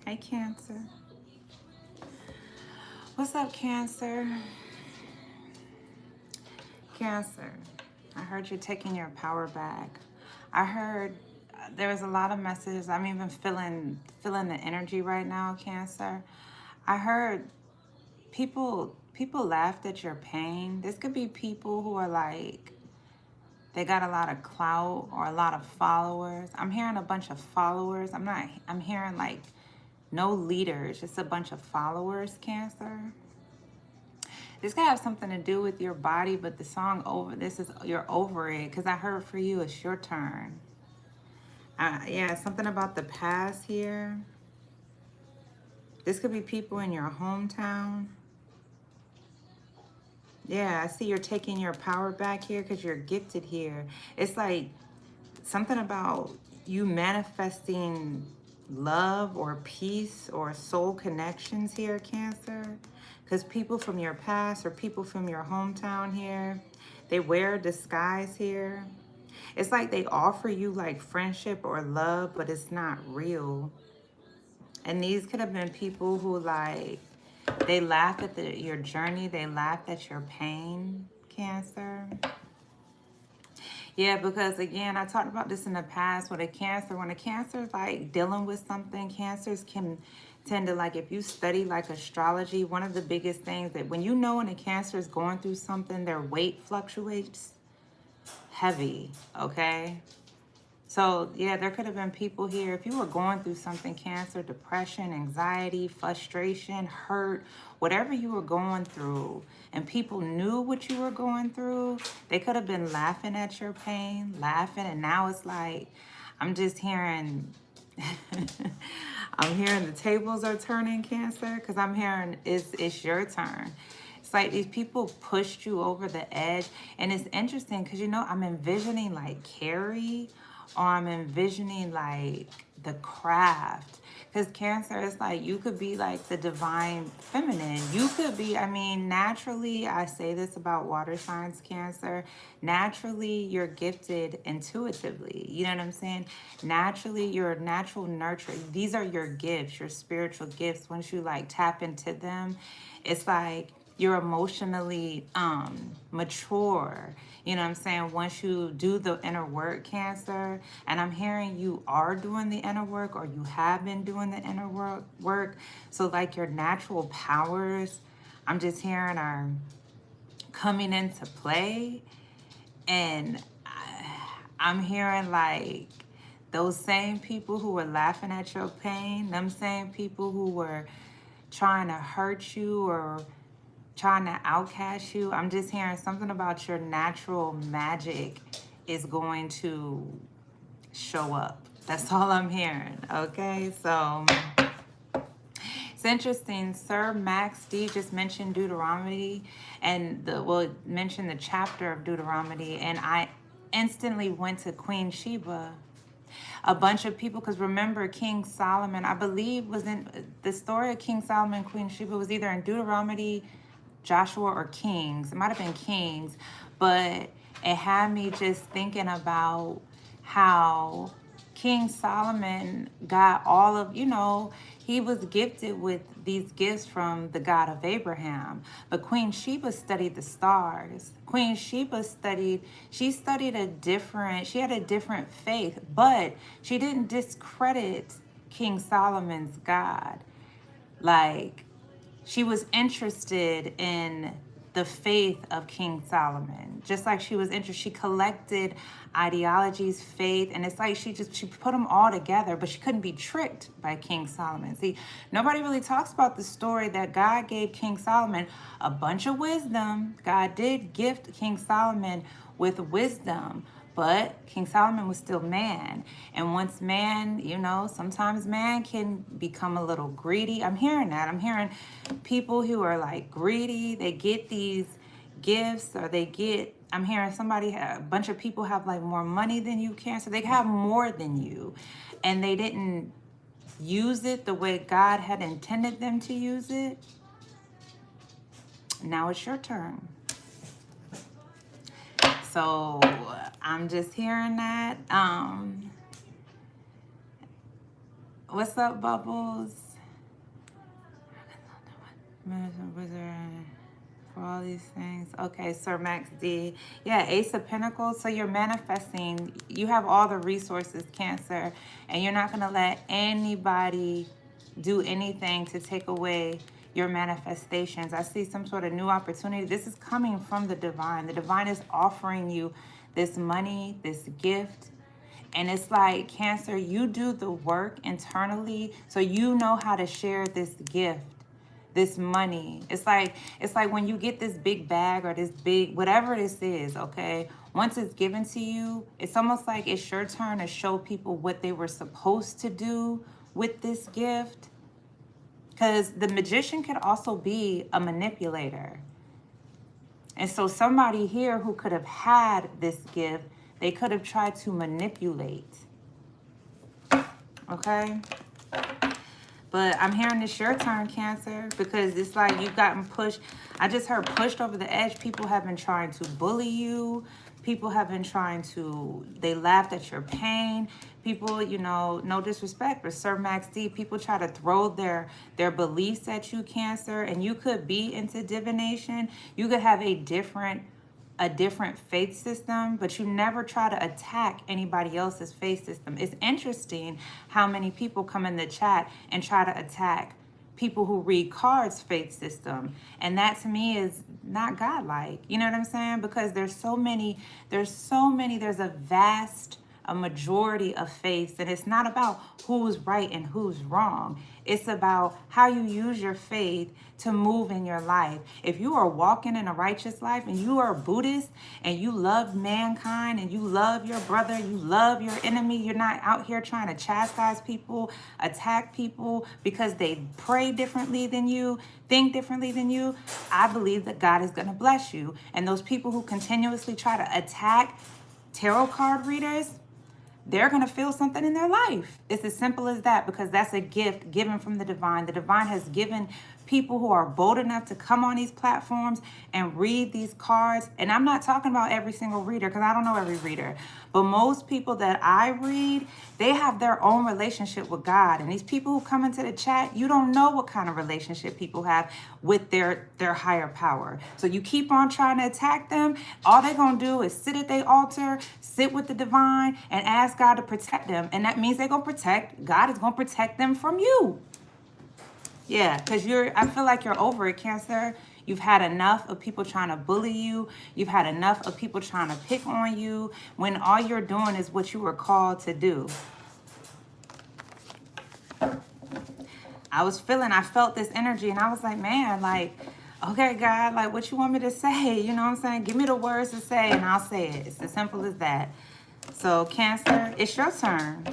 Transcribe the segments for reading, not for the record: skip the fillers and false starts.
Hey, Cancer. What's up, Cancer? Cancer. I heard you're taking your power back. I heard there was a lot of messages. I'm even feeling the energy right now, Cancer. I heard people laughed at your pain. This could be people who are like they got a lot of clout or a lot of followers. I'm hearing a bunch of followers. I'm hearing like no leaders, just a bunch of followers, Cancer. This could have something to do with your body, but the song over this is you're over it because I heard for you it's your turn. Yeah, something about the past here. This could be people in your hometown. Yeah, I see you're taking your power back here because you're gifted here. It's like something about you manifesting love or peace or soul connections here, Cancer. Because people from your past or people from your hometown here, they wear a disguise here. It's like they offer you like friendship or love, but it's not real. And these could have been people who like, they laughed at your journey. They laughed at your pain, Cancer. Yeah, because again, I talked about this in the past with a Cancer. When a Cancer is like dealing with something, Cancers can tend to like, if you study like astrology, one of the biggest things that when you know when a Cancer is going through something, their weight fluctuates heavy, okay? So yeah, there could have been people here. If you were going through something, Cancer, depression, anxiety, frustration, hurt, whatever you were going through, and people knew what you were going through, they could have been laughing at your pain, laughing. And now it's like, I'm just hearing, I'm hearing the tables are turning, Cancer, because I'm hearing it's your turn. It's like these people pushed you over the edge. And it's interesting because, you know, I'm envisioning like Carrie, or I'm envisioning like the craft. Because Cancer is like, you could be like the divine feminine. You could be, I mean, naturally, I say this about water signs, Cancer. Naturally, you're gifted intuitively. You know what I'm saying? Naturally, you're a natural nurturer. These are your gifts, your spiritual gifts. Once you like tap into them, it's like you're emotionally mature. You know what I'm saying? Once you do the inner work, Cancer, and I'm hearing you are doing the inner work or you have been doing the inner work. So like your natural powers, I'm just hearing are coming into play. And I'm hearing like those same people who were laughing at your pain, them same people who were trying to hurt you or trying to outcast you. I'm just hearing something about your natural magic is going to show up. That's all I'm hearing. Okay, so it's interesting. Sir Max D just mentioned Deuteronomy and mentioned the chapter of Deuteronomy, and I instantly went to Queen Sheba. A bunch of people, because remember King Solomon, I believe was in the story of King Solomon and Queen Sheba was either in Deuteronomy, Joshua, or Kings. It might have been Kings, but it had me just thinking about how King Solomon got all of, you know, he was gifted with these gifts from the God of Abraham. But Queen Sheba studied the stars. Queen Sheba she had a different faith, but she didn't discredit King Solomon's God. Like, she was interested in the faith of King Solomon, just like she was interested. She collected ideologies, faith, and it's like she put them all together, but she couldn't be tricked by King Solomon. See, nobody really talks about the story that God gave King Solomon a bunch of wisdom. God did gift King Solomon with wisdom, but King Solomon was still man. And once man, you know, sometimes man can become a little greedy. I'm hearing that. I'm hearing people who are like greedy. They get these gifts or I'm hearing a bunch of people have like more money than you can. So they have more than you. And they didn't use it the way God had intended them to use it. Now it's your turn. So I'm just hearing that. What's up, Bubbles? Wizard. For all these things. Okay, Sir Max D. Yeah, Ace of Pentacles. So you're manifesting. You have all the resources, Cancer. And you're not going to let anybody do anything to take away your manifestations. I see some sort of new opportunity. This is coming from the divine. The divine is offering you this money, this gift. And it's like, Cancer, you do the work internally so you know how to share this gift, this money. It's like when you get this big bag or this big, whatever this is, okay? Once it's given to you, it's almost like it's your turn to show people what they were supposed to do with this gift. Because the magician could also be a manipulator. And so somebody here who could have had this gift, they could have tried to manipulate. Okay? But I'm hearing it's your turn, Cancer, because it's like you've gotten pushed. I just heard pushed over the edge. People have been trying to bully you. People have been trying to, they laughed at your pain. People, you know, no disrespect, but Sir Max D, people try to throw their beliefs at you, Cancer, and you could be into divination. You could have a different faith system, but you never try to attack anybody else's faith system. It's interesting how many people come in the chat and try to attack people who read cards' faith system. And that to me is not godlike. You know what I'm saying? Because there's a majority of faiths, and it's not about who's right and who's wrong. It's about how you use your faith to move in your life. If you are walking in a righteous life and you are Buddhist and you love mankind and you love your brother, you love your enemy, you're not out here trying to chastise people, attack people because they pray differently than you, think differently than you, I believe that God is going to bless you. And those people who continuously try to attack tarot card readers, they're going to feel something in their life. It's as simple as that, because that's a gift given from the divine. The divine has given people who are bold enough to come on these platforms and read these cards. And I'm not talking about every single reader, because I don't know every reader. But most people that I read, they have their own relationship with God. And these people who come into the chat, you don't know what kind of relationship people have with their higher power. So you keep on trying to attack them. All they're going to do is sit at their altar, sit with the divine, and ask God to protect them. And that means God is going to protect them from you. Yeah, because I feel like you're over it, Cancer. You've had enough of people trying to bully you. You've had enough of people trying to pick on you when all you're doing is what you were called to do. I felt this energy, and I was like, man, like, okay, God, like, what you want me to say? You know what I'm saying? Give me the words to say, and I'll say it. It's as simple as that. So, Cancer, it's your turn.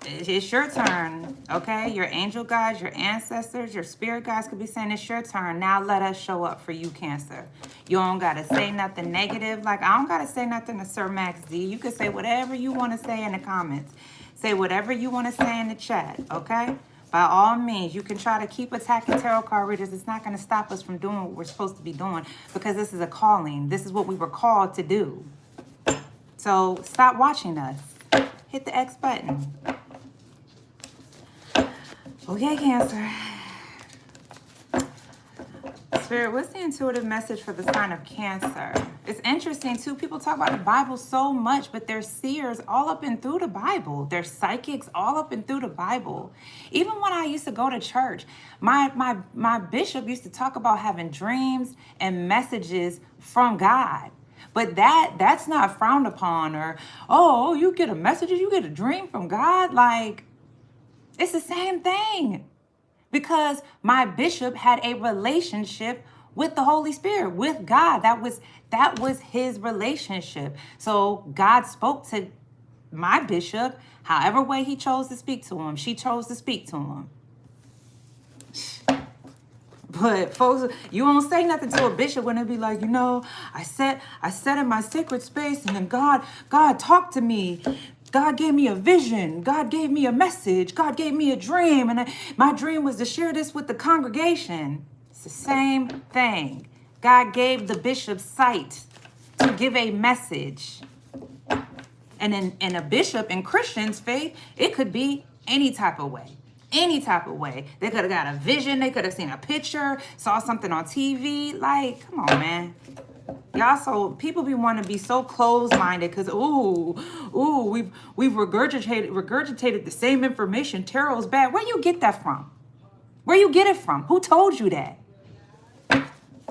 It's your turn, okay? Your angel guides, your ancestors, your spirit guides could be saying it's your turn. Now let us show up for you, Cancer. You don't got to say nothing negative. Like, I don't got to say nothing to Sir Max D. You can say whatever you want to say in the comments. Say whatever you want to say in the chat, okay? By all means, you can try to keep attacking tarot card readers. It's not going to stop us from doing what we're supposed to be doing, because this is a calling. This is what we were called to do. So stop watching us. Hit the X button. Okay, Cancer. Spirit, what's the intuitive message for the sign of Cancer? It's interesting, too. People talk about the Bible so much, but they're seers all up and through the Bible. They're psychics all up and through the Bible. Even when I used to go to church, my bishop used to talk about having dreams and messages from God. But that's not frowned upon, or, oh, you get a message, you get a dream from God. Like, it's the same thing, because my bishop had a relationship with the Holy Spirit, with God. That was his relationship. So God spoke to my bishop, however way he chose to speak to him. She chose to speak to him. But folks, you won't say nothing to a bishop when it be like, you know, I sat in my sacred space, and then God talked to me. God gave me a vision. God gave me a message. God gave me a dream. And my dream was to share this with the congregation. It's the same thing. God gave the bishop sight to give a message. And in a bishop in Christian's faith, it could be any type of way. Any type of way. They could have got a vision. They could have seen a picture, saw something on TV. Like, come on, man. Y'all, so people want to be so closed-minded because, we've regurgitated the same information. Tarot's bad. Where you get that from? Where you get it from? Who told you that?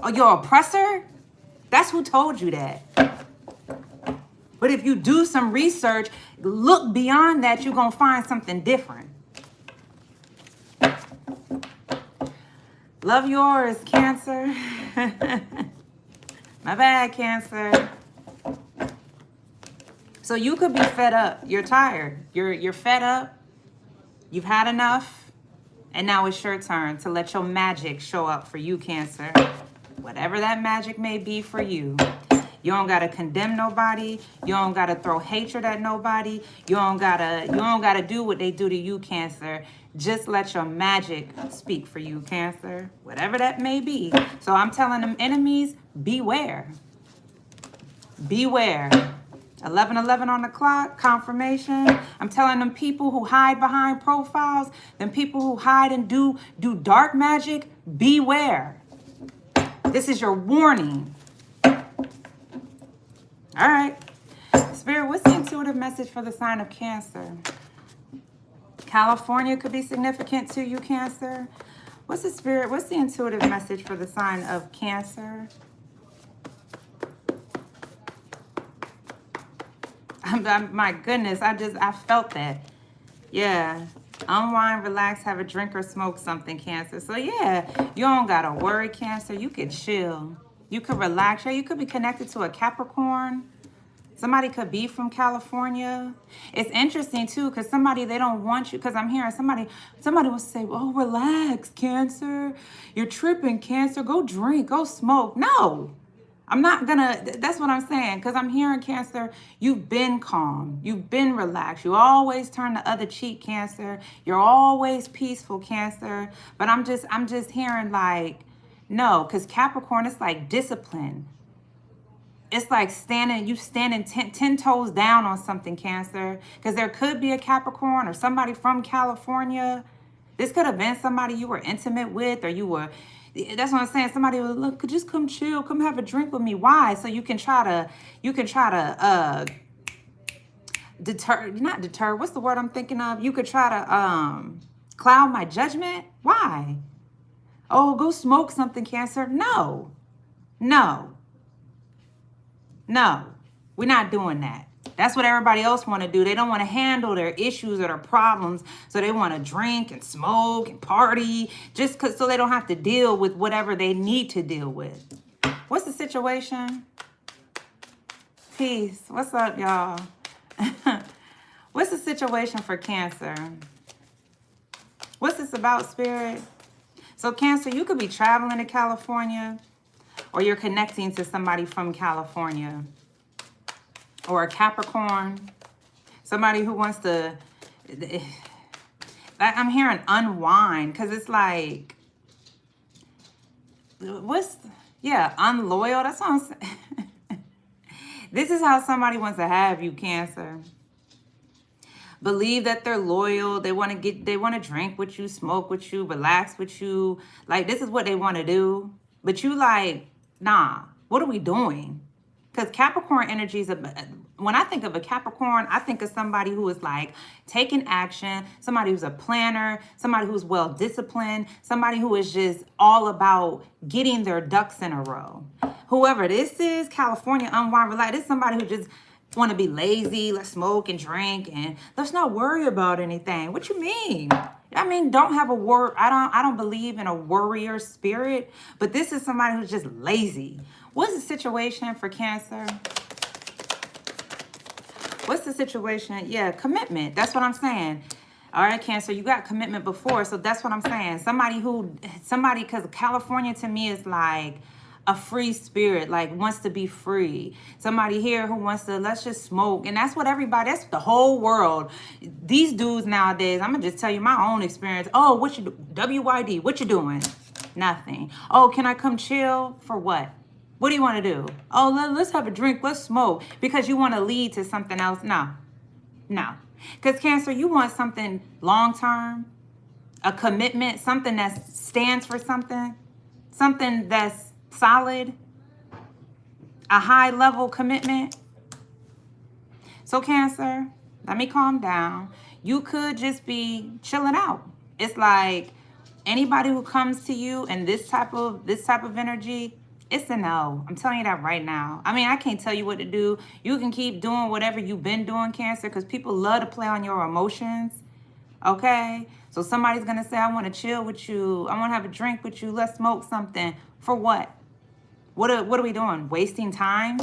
Oh, your oppressor? That's who told you that. But if you do some research, look beyond that, you're going to find something different. Love yours, Cancer. My bad, Cancer. So you could be fed up. You're tired. You're fed up. You've had enough. And now it's your turn to let your magic show up for you, Cancer. Whatever that magic may be for you. You don't gotta condemn nobody. You don't gotta throw hatred at nobody. You don't gotta do what they do to you, Cancer. Just let your magic speak for you, Cancer. Whatever that may be. So I'm telling them enemies, beware. Beware. 11:11 on the clock, confirmation. I'm telling them people who hide behind profiles, them people who hide and do dark magic, beware. This is your warning. All right. Spirit, what's the intuitive message for the sign of Cancer? California could be significant to you, Cancer. What's the intuitive message for the sign of Cancer? My goodness, I felt that. Yeah. Unwind, relax, have a drink or smoke something, Cancer. So yeah, you don't gotta worry, Cancer. You could chill. You could relax. Yeah, you could be connected to a Capricorn. Somebody could be from California. It's interesting too, because they don't want you, because I'm hearing somebody will say, oh, relax, Cancer. You're tripping, Cancer. Go drink, go smoke. No. I'm not gonna, that's what I'm saying, because I'm hearing, Cancer, you've been calm, you've been relaxed, you always turn the other cheek, Cancer, you're always peaceful, Cancer, but I'm just hearing like, no, because Capricorn, it's like discipline. It's like standing 10 toes down on something, Cancer, because there could be a Capricorn or somebody from California. This could have been somebody you were intimate with, or that's what I'm saying. Somebody would look, could just come chill, come have a drink with me. Why? So you can try to not deter. What's the word I'm thinking of? You could try to cloud my judgment. Why? Oh, go smoke something, Cancer. No. We're not doing that. That's what everybody else want to do. They don't want to handle their issues or their problems, so they want to drink and smoke and party so they don't have to deal with whatever they need to deal with. What's the situation? Peace. What's up, y'all? What's the situation for Cancer? What's this about, Spirit? So Cancer, you could be traveling to California, or you're connecting to somebody from California. Or a Capricorn, somebody who wants to, I'm hearing unwind, because it's like, unloyal, that's what I'm saying. This is how somebody wants to have you, Cancer. Believe that they're loyal, they want to drink with you, smoke with you, relax with you, like this is what they want to do, but you like, nah, what are we doing? Because Capricorn energy is, when I think of a Capricorn, I think of somebody who is like taking action, somebody who's a planner, somebody who's well disciplined, somebody who is just all about getting their ducks in a row. Whoever this is, California, unwind, relax, this is somebody who just want to be lazy, let's smoke and drink and let's not worry about anything. What you mean? I mean, don't have a worry. I don't believe in a worrier spirit, but this is somebody who's just lazy. What's the situation for Cancer? What's the situation? Yeah, commitment. That's what I'm saying. All right, Cancer, you got commitment before, so that's what I'm saying. Somebody, because California to me is like a free spirit, like wants to be free. Somebody here who wants to, let's just smoke. And that's what everybody, that's the whole world. These dudes nowadays, I'm going to just tell you my own experience. Oh, what you do? WYD, what you doing? Nothing. Oh, can I come chill? For what? What do you want to do? Oh, let's have a drink. Let's smoke. Because you want to lead to something else. No. Because Cancer, you want something long-term. a commitment, something that stands for something, something that's solid, a high level commitment. So Cancer, let me calm down. You could just be chilling out. It's like anybody who comes to you in this type of energy, it's a no. I'm telling you that right now. I mean, I can't tell you what to do. You can keep doing whatever you've been doing, Cancer, because people love to play on your emotions. Okay? So somebody's going to say, I want to chill with you. I want to have a drink with you. Let's smoke something. For what? What are we doing? Wasting time?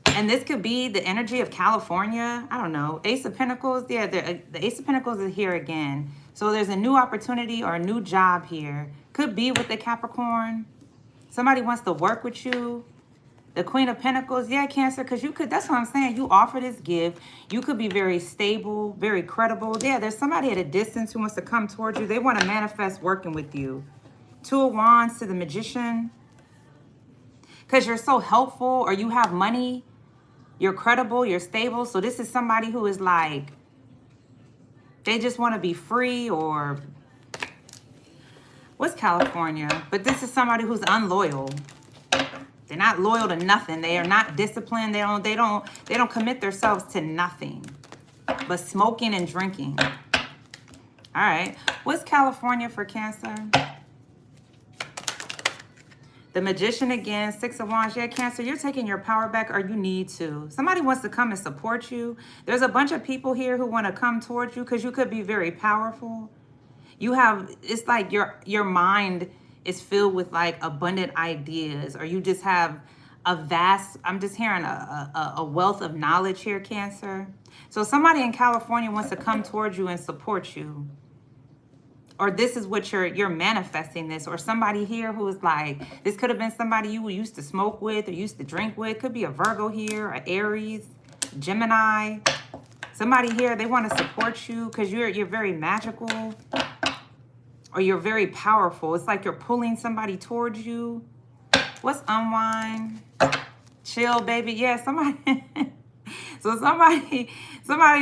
And this could be the energy of California. I don't know. Ace of Pentacles. Yeah, the Ace of Pentacles is here again. So there's a new opportunity or a new job here. Could be with the Capricorn. Somebody wants to work with you. The Queen of Pentacles. Yeah, Cancer, because you could, that's what I'm saying. You offer this gift. You could be very stable, very credible. Yeah, there's somebody at a distance who wants to come towards you. They want to manifest working with you. Two of Wands to the Magician. Because you're so helpful or you have money. You're credible, you're stable. So this is somebody who is like, they just want to be free, or what's California? But this is somebody who's unloyal. They're not loyal to nothing. They are not disciplined. They don't commit themselves to nothing but smoking and drinking. All right. What's California for Cancer? The Magician again, Six of Wands. Yeah, Cancer, you're taking your power back, or you need to. Somebody wants to come and support you. There's a bunch of people here who want to come towards you because you could be very powerful. You have, it's like your mind is filled with like abundant ideas, or you just have a vast, I'm just hearing a wealth of knowledge here, Cancer. So somebody in California wants to come towards you and support you. Or this is what you're manifesting this. Or somebody here who is like, this could have been somebody you used to smoke with or used to drink with. Could be a Virgo here, an Aries, Gemini. Somebody here, they want to support you because you're very magical. Or you're very powerful. It's like you're pulling somebody towards you. What's unwind? Chill, baby. Yeah, somebody... So somebody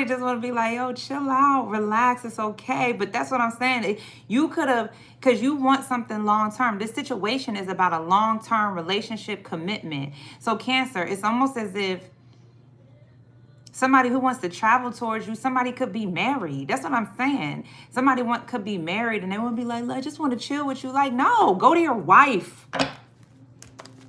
just want to be like, yo, chill out, relax, it's okay. But that's what I'm saying. You could have, because you want something long-term. This situation is about a long-term relationship commitment. So Cancer, it's almost as if somebody who wants to travel towards you, somebody could be married. That's what I'm saying. Somebody could be married and they would be like, I just want to chill with you. Like, no, go to your wife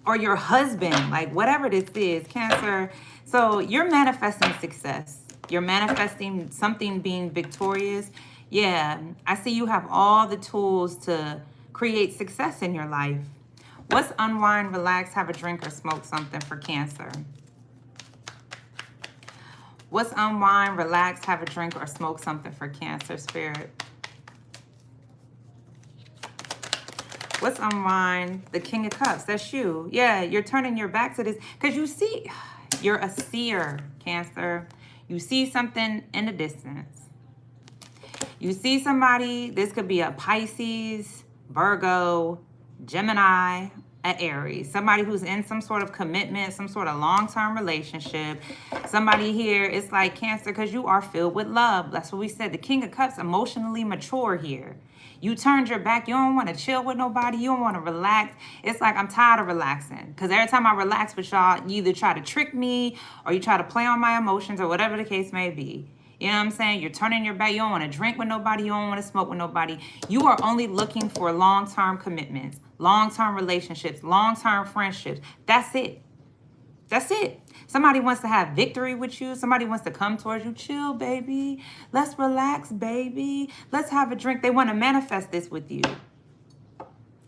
or your husband, like whatever this is, Cancer. So you're manifesting success. You're manifesting something being victorious. Yeah, I see you have all the tools to create success in your life. What's unwind, relax, have a drink, or smoke something for Cancer? What's unwind, relax, have a drink, or smoke something for Cancer, Spirit? What's unwind? The King of Cups, that's you. Yeah, you're turning your back to this because you see... You're a seer, Cancer. You see something in the distance. You see somebody, this could be a Pisces, Virgo, Gemini, an Aries. Somebody who's in some sort of commitment, some sort of long-term relationship. Somebody here, it's like Cancer, because you are filled with love. That's what we said. The King of Cups, emotionally mature here. You turned your back. You don't want to chill with nobody. You don't want to relax. It's like, I'm tired of relaxing. Because every time I relax with y'all, you either try to trick me or you try to play on my emotions or whatever the case may be. You know what I'm saying? You're turning your back. You don't want to drink with nobody. You don't want to smoke with nobody. You are only looking for long-term commitments, long-term relationships, long-term friendships. That's it. That's it. Somebody wants to have victory with you. Somebody wants to come towards you. Chill, baby. Let's relax, baby. Let's have a drink. They want to manifest this with you.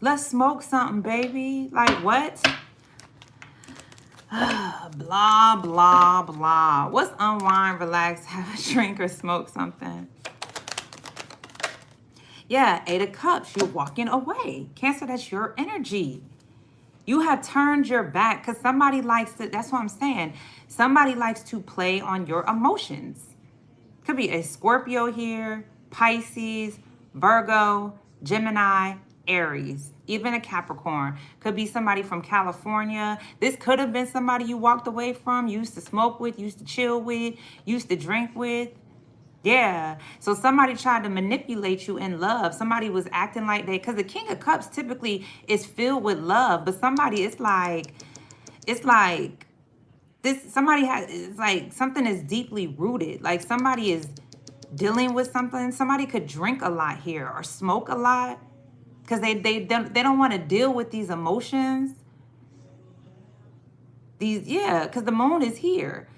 Let's smoke something, baby. Like what? Blah, blah, blah. What's unwind, relax, have a drink, or smoke something? Yeah, 8 of Cups. You're walking away. Cancer, that's your energy. You have turned your back because somebody likes to, that's what I'm saying. Somebody likes to play on your emotions. Could be a Scorpio here, Pisces, Virgo, Gemini, Aries, even a Capricorn. Could be somebody from California. This could have been somebody you walked away from, used to smoke with, used to chill with, used to drink with. Yeah. So somebody tried to manipulate you in love. Somebody was acting like they, because the King of Cups typically is filled with love, but somebody, it's like this, somebody has, it's like something is deeply rooted. Like somebody is dealing with something. Somebody could drink a lot here or smoke a lot because they don't want to deal with these emotions. Yeah, because the moon is here.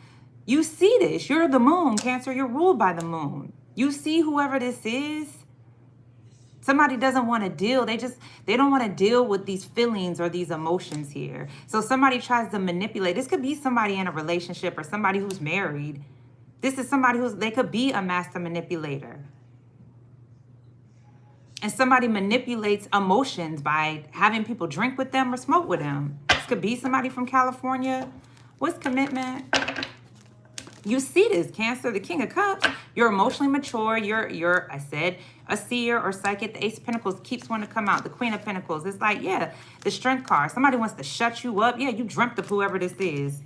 You see this. You're the moon, Cancer. You're ruled by the moon. You see whoever this is. Somebody doesn't want to deal. They don't want to deal with these feelings or these emotions here. So somebody tries to manipulate. This could be somebody in a relationship or somebody who's married. This is somebody they could be a master manipulator. And somebody manipulates emotions by having people drink with them or smoke with them. This could be somebody from California. What's commitment? You see this, Cancer, the King of Cups. You're emotionally mature. You're I said, a seer or psychic. The Ace of Pentacles keeps wanting to come out. The Queen of Pentacles. It's like, yeah, the Strength card. Somebody wants to shut you up. Yeah, you dreamt of whoever this is.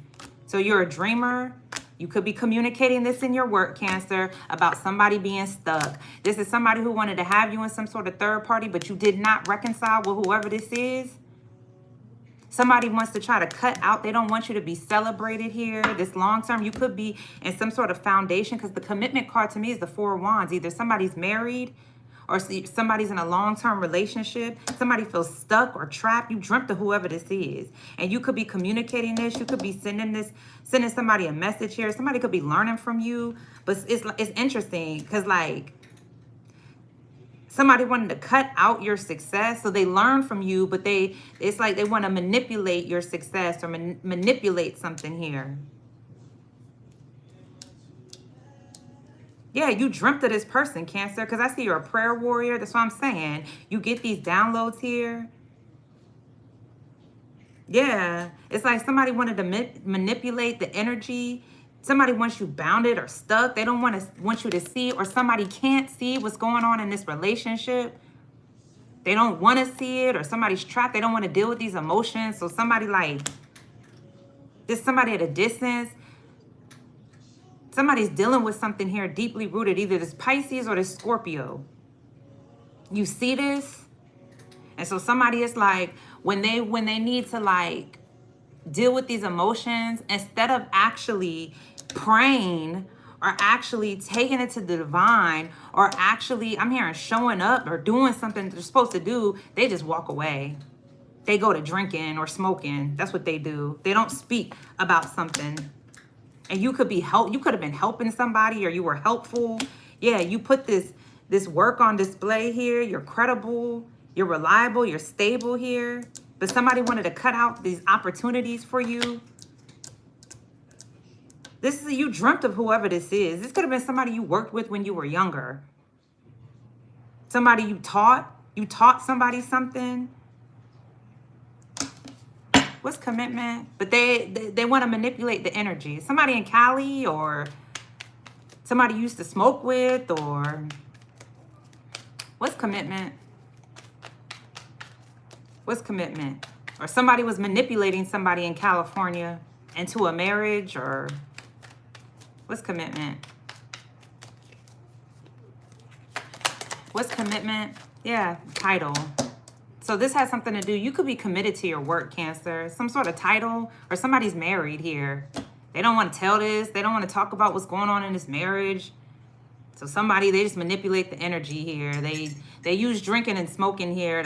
So you're a dreamer. You could be communicating this in your work, Cancer, about somebody being stuck. This is somebody who wanted to have you in some sort of third party, but you did not reconcile with whoever this is. Somebody wants to try to cut out. They don't want you to be celebrated here. This long term, you could be in some sort of foundation, because the commitment card to me is the Four of Wands. Either somebody's married or somebody's in a long-term relationship. Somebody feels stuck or trapped. You dreamt of whoever this is. And you could be communicating this. You could be sending somebody a message here. Somebody could be learning from you. But it's interesting because, like, somebody wanted to cut out your success, so they learn from you, but it's like they want to manipulate your success or manipulate something here. Yeah, you dreamt of this person, Cancer, because I see you're a prayer warrior. That's what I'm saying. You get these downloads here. Yeah, it's like somebody wanted to manipulate the energy. Somebody wants you bounded or stuck. They don't want you to see, or somebody can't see what's going on in this relationship. They don't want to see it, or somebody's trapped. They don't want to deal with these emotions. So somebody somebody at a distance. Somebody's dealing with something here deeply rooted, either this Pisces or this Scorpio. You see this? And so somebody is like, when they need to like deal with these emotions, instead of actually praying or actually taking it to the divine, or actually, I'm hearing showing up or doing something they're supposed to do, they just walk away. They go to drinking or smoking. That's what they do. They don't speak about something. And you could have been helping somebody, or you were helpful. Yeah, you put this work on display here. You're credible, you're reliable, you're stable here. But somebody wanted to cut out these opportunities for you. You dreamt of whoever this is. This could have been somebody you worked with when you were younger. Somebody you taught somebody something. What's commitment? But they want to manipulate the energy. Somebody in Cali, or somebody you used to smoke with, or what's commitment? What's commitment? Or somebody was manipulating somebody in California into a marriage, or what's commitment? What's commitment? Yeah, title. So this has something to do, you could be committed to your work, Cancer. Some sort of title, or somebody's married here. They don't want to tell this. They don't want to talk about what's going on in this marriage. So they just manipulate the energy here. They use drinking and smoking here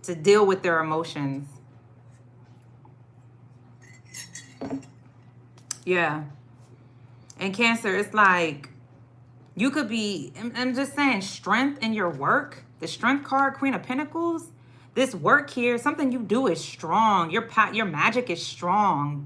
to deal with their emotions. Yeah. And Cancer, it's like, you could be, I'm just saying, strength in your work. The Strength card, Queen of Pentacles. This work here, something you do is strong. Your magic is strong.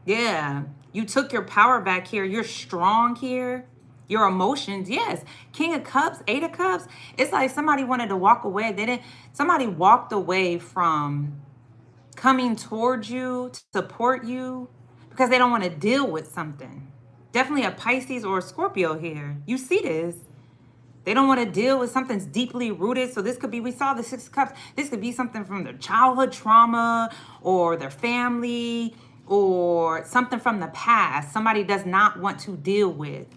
Yeah. You took your power back here. You're strong here. Your emotions, yes. King of Cups, Eight of Cups. It's like somebody wanted to walk away. Somebody walked away from coming towards you to support you because they don't want to deal with something. Definitely a Pisces or a Scorpio here. You see this. They don't want to deal with something's deeply rooted. So this could be, we saw the Six of Cups. This could be something from their childhood trauma or their family. or something from the past somebody does not want to deal with.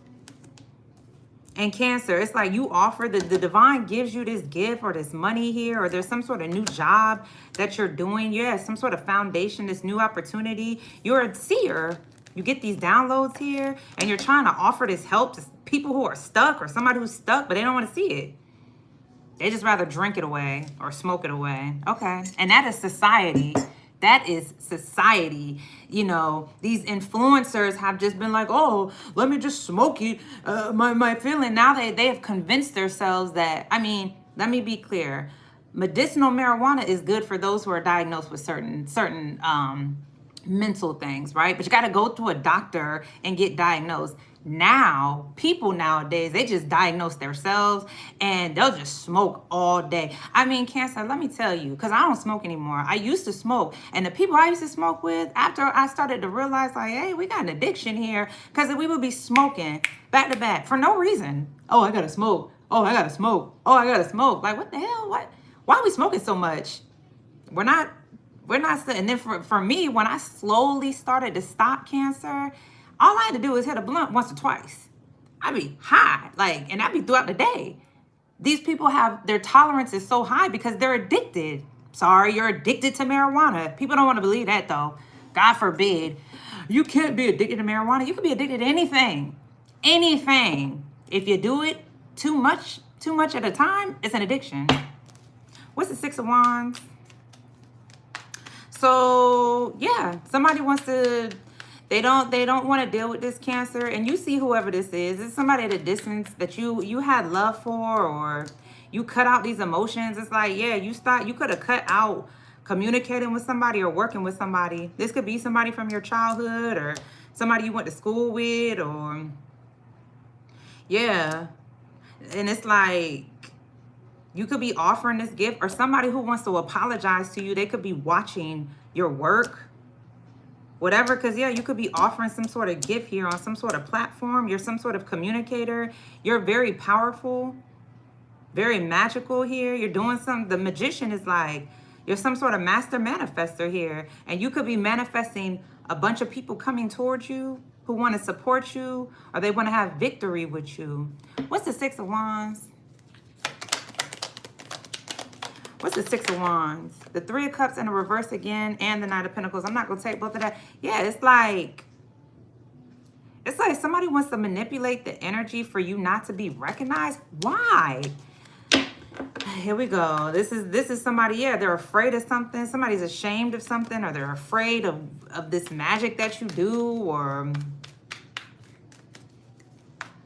And Cancer, it's like you offer, the divine gives you this gift or this money here, or there's some sort of new job that you're doing. Yeah, some sort of foundation, this new opportunity. You're a seer. You get these downloads here, and you're trying to offer this help to people who are stuck, or somebody who's stuck, but they don't want to see it. They just rather drink it away or smoke it away. Okay. And that is society. That is society. You know, these influencers have just been like, oh, let me just smoke it. My feeling. Now they have convinced themselves that, I mean, let me be clear. Medicinal marijuana is good for those who are diagnosed with certain mental things, right? But you got to go to a doctor and get diagnosed. Now, people nowadays, they just diagnose themselves and they'll just smoke all day. I mean, Cancer, let me tell you, because I don't smoke anymore. I used to smoke. And the people I used to smoke with, after I started to realize, like, hey, we got an addiction here, because we would be smoking back to back for no reason. Oh, I got to smoke. Oh, I got to smoke. Oh, I got to smoke. Like, what the hell? What? Why are we smoking so much? We're not, and then for me, when I slowly started to stop, Cancer, all I had to do is hit a blunt once or twice. I'd be high, like, and I'd be throughout the day. These people have, their tolerance is so high because they're addicted. Sorry, you're addicted to marijuana. People don't want to believe that though. God forbid. You can't be addicted to marijuana. You can be addicted to anything. Anything. If you do it too much at a time, it's an addiction. What's the Six of Wands? So yeah, somebody wants to, they don't want to deal with this, Cancer. And you see whoever this is. It's somebody at a distance that you had love for, or you cut out these emotions. It's like, yeah, you could have cut out communicating with somebody or working with somebody. This could be somebody from your childhood or somebody you went to school with, or yeah. And it's like, you could be offering this gift, or somebody who wants to apologize to you. They could be watching your work. Whatever, because yeah, you could be offering some sort of gift here on some sort of platform. You're some sort of communicator. You're very powerful, very magical here. You're doing something. The Magician is like, you're some sort of master manifester here. And you could be manifesting a bunch of people coming towards you who want to support you, or they want to have victory with you. What's the Six of Wands? What's the Six of Wands? The Three of Cups in the reverse again, and the Knight of Pentacles. I'm not going to take both of that. Yeah, it's like somebody wants to manipulate the energy for you not to be recognized. Why? Here we go. This is somebody, yeah, they're afraid of something. Somebody's ashamed of something, or they're afraid of this magic that you do, or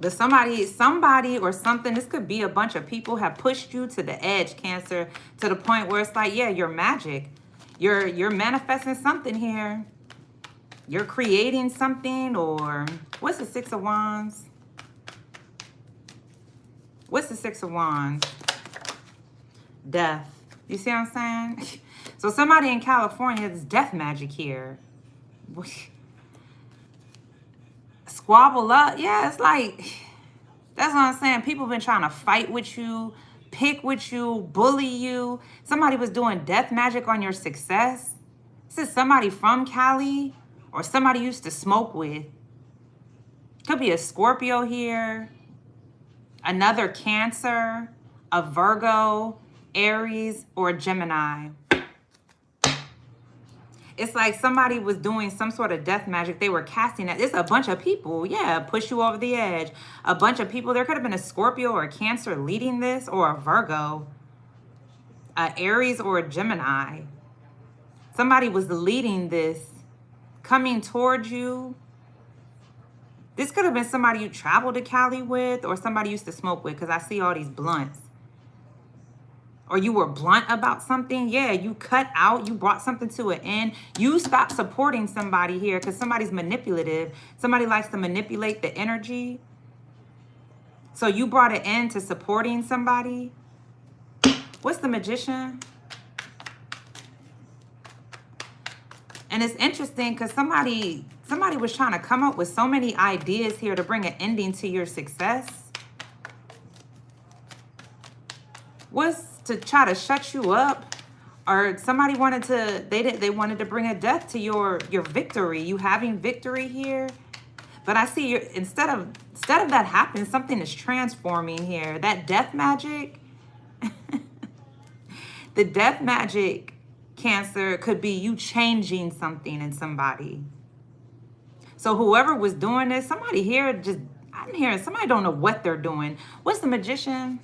but somebody or something, this could be a bunch of people, have pushed you to the edge, Cancer, to the point where it's like, yeah, you're magic. You're manifesting something here. You're creating something. Or what's the Six of Wands? What's the Six of Wands? Death. You see what I'm saying? So somebody in California, there's death magic here. Squabble up. Yeah, it's like, that's what I'm saying. People have been trying to fight with you, pick with you, bully you. Somebody was doing death magic on your success. This is somebody from Cali, or somebody you used to smoke with. Could be a Scorpio here, another Cancer, a Virgo, Aries, or a Gemini. It's like somebody was doing some sort of death magic. They were casting it. It's a bunch of people. Yeah, push you over the edge. A bunch of people. There could have been a Scorpio or a Cancer leading this, or a Virgo, a Aries, or a Gemini. Somebody was leading this, coming towards you. This could have been somebody you traveled to Cali with, or somebody you used to smoke with, because I see all these blunts. Or you were blunt about something. Yeah, you cut out, you brought something to an end. You stopped supporting somebody here because somebody's manipulative. Somebody likes to manipulate the energy. So you brought an end to supporting somebody. What's the Magician? And it's interesting because somebody was trying to come up with so many ideas here to bring an ending to your success. What's to try to shut you up, Or somebody wanted to, they wanted to bring a death to your victory. You having victory here. But I see instead of that happening, something is transforming here. That death magic, the death magic, Cancer, could be you changing something in somebody. So whoever was doing this, somebody here just, I'm hearing somebody don't know what they're doing. What's the Magician?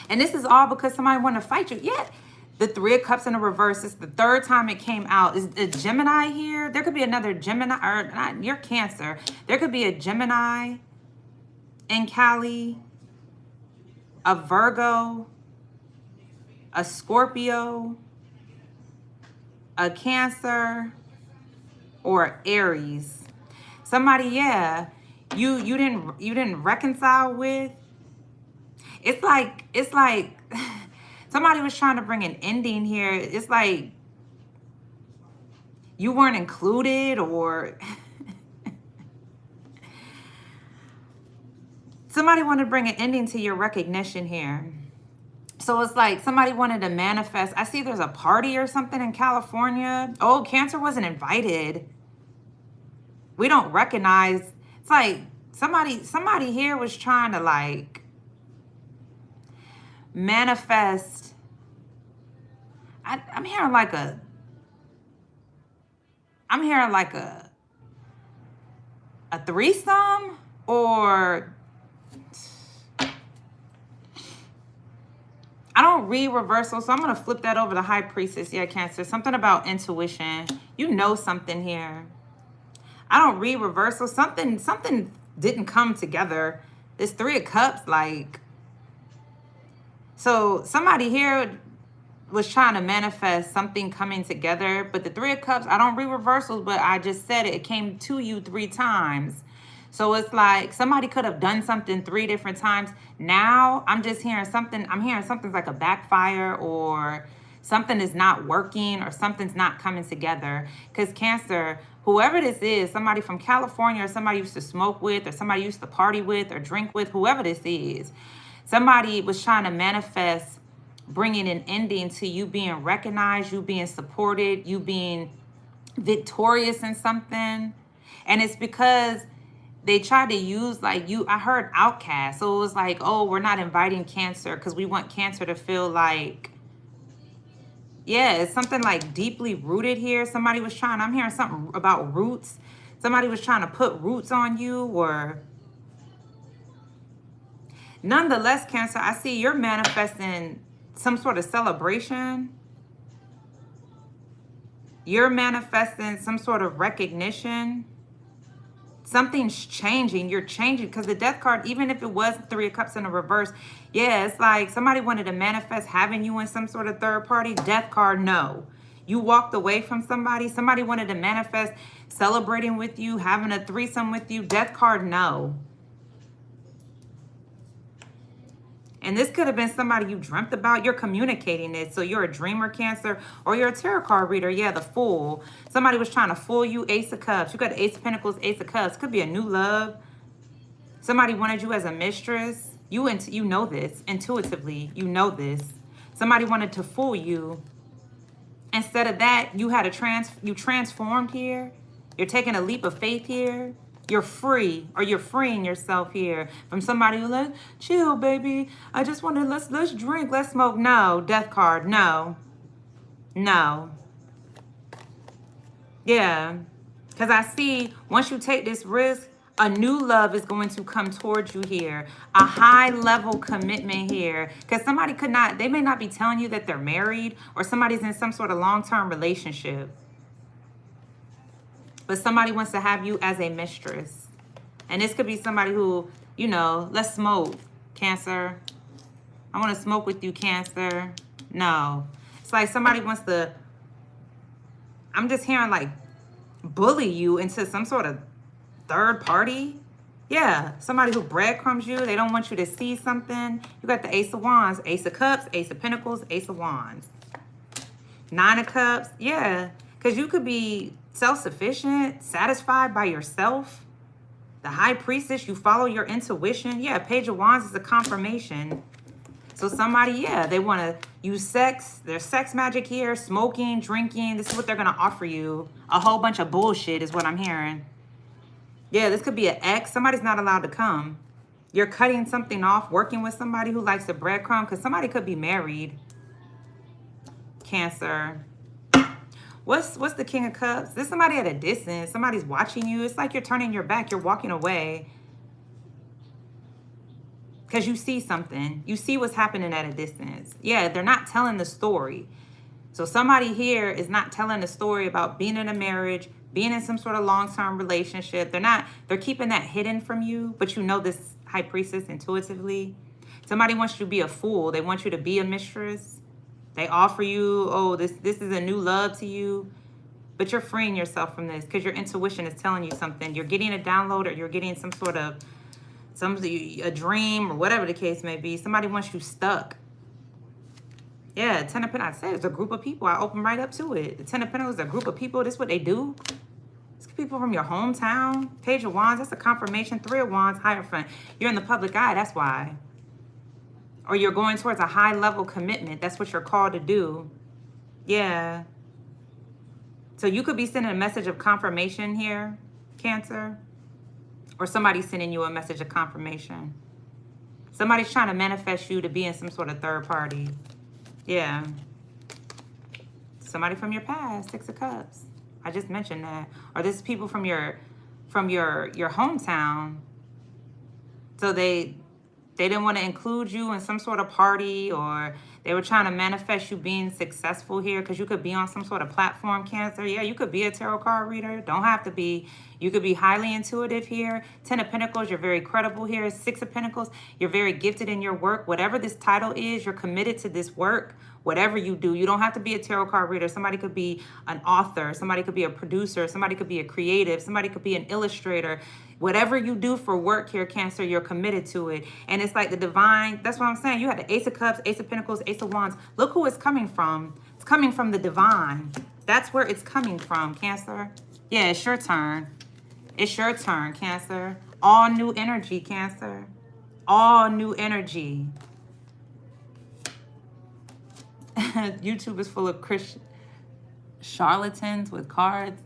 And this is all because somebody want to fight you. Yeah, the Three of Cups in the reverse. It's the third time it came out. Is a Gemini here? There could be another Gemini, or not, you're Cancer. There could be a Gemini in Cali, a Virgo, a Scorpio, a Cancer, or Aries. Somebody, yeah, you didn't reconcile with. It's like somebody was trying to bring an ending here. It's like you weren't included, or somebody wanted to bring an ending to your recognition here. So it's like somebody wanted to manifest. I see there's a party or something in California. Oh, Cancer wasn't invited. We don't recognize. It's like somebody here was trying to like manifest. I'm hearing like a threesome, or I don't read reversal, so I'm going to flip that over to High Priestess. Yeah, Cancer. Something about intuition. You know something here. I don't read reversal. Something didn't come together. This Three of Cups, like... So somebody here was trying to manifest something coming together. But the Three of Cups, I don't read reversals, but I just said it. It came to you 3 times. So it's like somebody could have done something 3 different times. Now I'm just hearing something. I'm hearing something's like a backfire, or something is not working, or something's not coming together. Because Cancer, whoever this is, somebody from California, or somebody used to smoke with, or somebody used to party with, or drink with, whoever this is, somebody was trying to manifest bringing an ending to you being recognized, you being supported, you being victorious in something. And it's because they tried to use like you, I heard outcast. So it was like, oh, we're not inviting Cancer because we want Cancer to feel like, yeah, it's something like deeply rooted here. Somebody was trying, I'm hearing something about roots. Somebody was trying to put roots on you, or nonetheless, Cancer, I see you're manifesting some sort of celebration. You're manifesting some sort of recognition. Something's changing. You're changing, because the Death card, even if it was 3 of Cups in the reverse, yeah, it's like somebody wanted to manifest having you in some sort of third party. Death card, no. You walked away from somebody. Somebody wanted to manifest celebrating with you, having a threesome with you. Death card, no. And this could have been somebody you dreamt about. You're communicating it. So you're a dreamer, Cancer, or you're a tarot card reader. Yeah, the Fool. Somebody was trying to fool you. Ace of Cups. You got the Ace of Pentacles, Ace of Cups. Could be a new love. Somebody wanted you as a mistress. You know this intuitively. You know this. Somebody wanted to fool you. Instead of that, you had you transformed here. You're taking a leap of faith here. You're free, or you're freeing yourself here from somebody who like, chill, baby. I just want to, let's drink, let's smoke. No, Death card, no. No. Yeah. Because I see once you take this risk, a new love is going to come towards you here. A high level commitment here. Because somebody they may not be telling you that they're married, or somebody's in some sort of long-term relationship. But somebody wants to have you as a mistress. And this could be somebody who, you know, let's smoke, Cancer. I want to smoke with you, Cancer. No. It's like somebody wants to, I'm just hearing like bully you into some sort of third party. Yeah, somebody who breadcrumbs you. They don't want you to see something. You got the Ace of Wands, Ace of Cups, Ace of Pentacles, Ace of Wands. 9 of Cups. Yeah, because you could be self-sufficient, satisfied by yourself. The High Priestess, you follow your intuition. Yeah, Page of Wands is a confirmation. So somebody, yeah, they want to use sex. There's sex magic here, smoking, drinking. This is what they're going to offer you. A whole bunch of bullshit is what I'm hearing. Yeah, this could be an ex. Somebody's not allowed to come. You're cutting something off, working with somebody who likes to breadcrumb, because somebody could be married. Cancer. What's the King of Cups? This is somebody at a distance. Somebody's watching you. It's like you're turning your back. You're walking away. Because you see something. You see what's happening at a distance. Yeah, they're not telling the story. So somebody here is not telling the story about being in a marriage, being in some sort of long-term relationship. They're keeping that hidden from you, but you know this High Priestess intuitively. Somebody wants you to be a fool. They want you to be a mistress. They offer you, oh, this is a new love to you. But you're freeing yourself from this because your intuition is telling you something. You're getting a download, or you're getting some sort of a dream, or whatever the case may be. Somebody wants you stuck. Yeah, Ten of Pentacles. I said it's a group of people. I open right up to it. The Ten of Pentacles is a group of people. This is what they do. It's people from your hometown. Page of Wands, that's a confirmation. Three of Wands, Hierophant. You're in the public eye, that's why. Or you're going towards a high level commitment. That's what you're called to do. Yeah. So you could be sending a message of confirmation here, Cancer. Or somebody's sending you a message of confirmation. Somebody's trying to manifest you to be in some sort of third party. Yeah. Somebody from your past, Six of Cups. I just mentioned that. Or this is people from your hometown. So they didn't want to include you in some sort of party, or they were trying to manifest you being successful here because you could be on some sort of platform, Cancer. Yeah, you could be a tarot card reader. Don't have to be. You could be highly intuitive here. Ten of Pentacles, you're very credible here. Six of Pentacles, you're very gifted in your work. Whatever this title is, you're committed to this work. Whatever you do, you don't have to be a tarot card reader. Somebody could be an author. Somebody could be a producer. Somebody could be a creative. Somebody could be an illustrator. Whatever you do for work here, Cancer, you're committed to it. And it's like the divine, that's what I'm saying. You had the Ace of Cups, Ace of Pentacles, Ace of Wands. Look who it's coming from. It's coming from the divine. That's where it's coming from, Cancer. Yeah, it's your turn. It's your turn, Cancer. All new energy, Cancer. All new energy. YouTube is full of Christian charlatans with cards.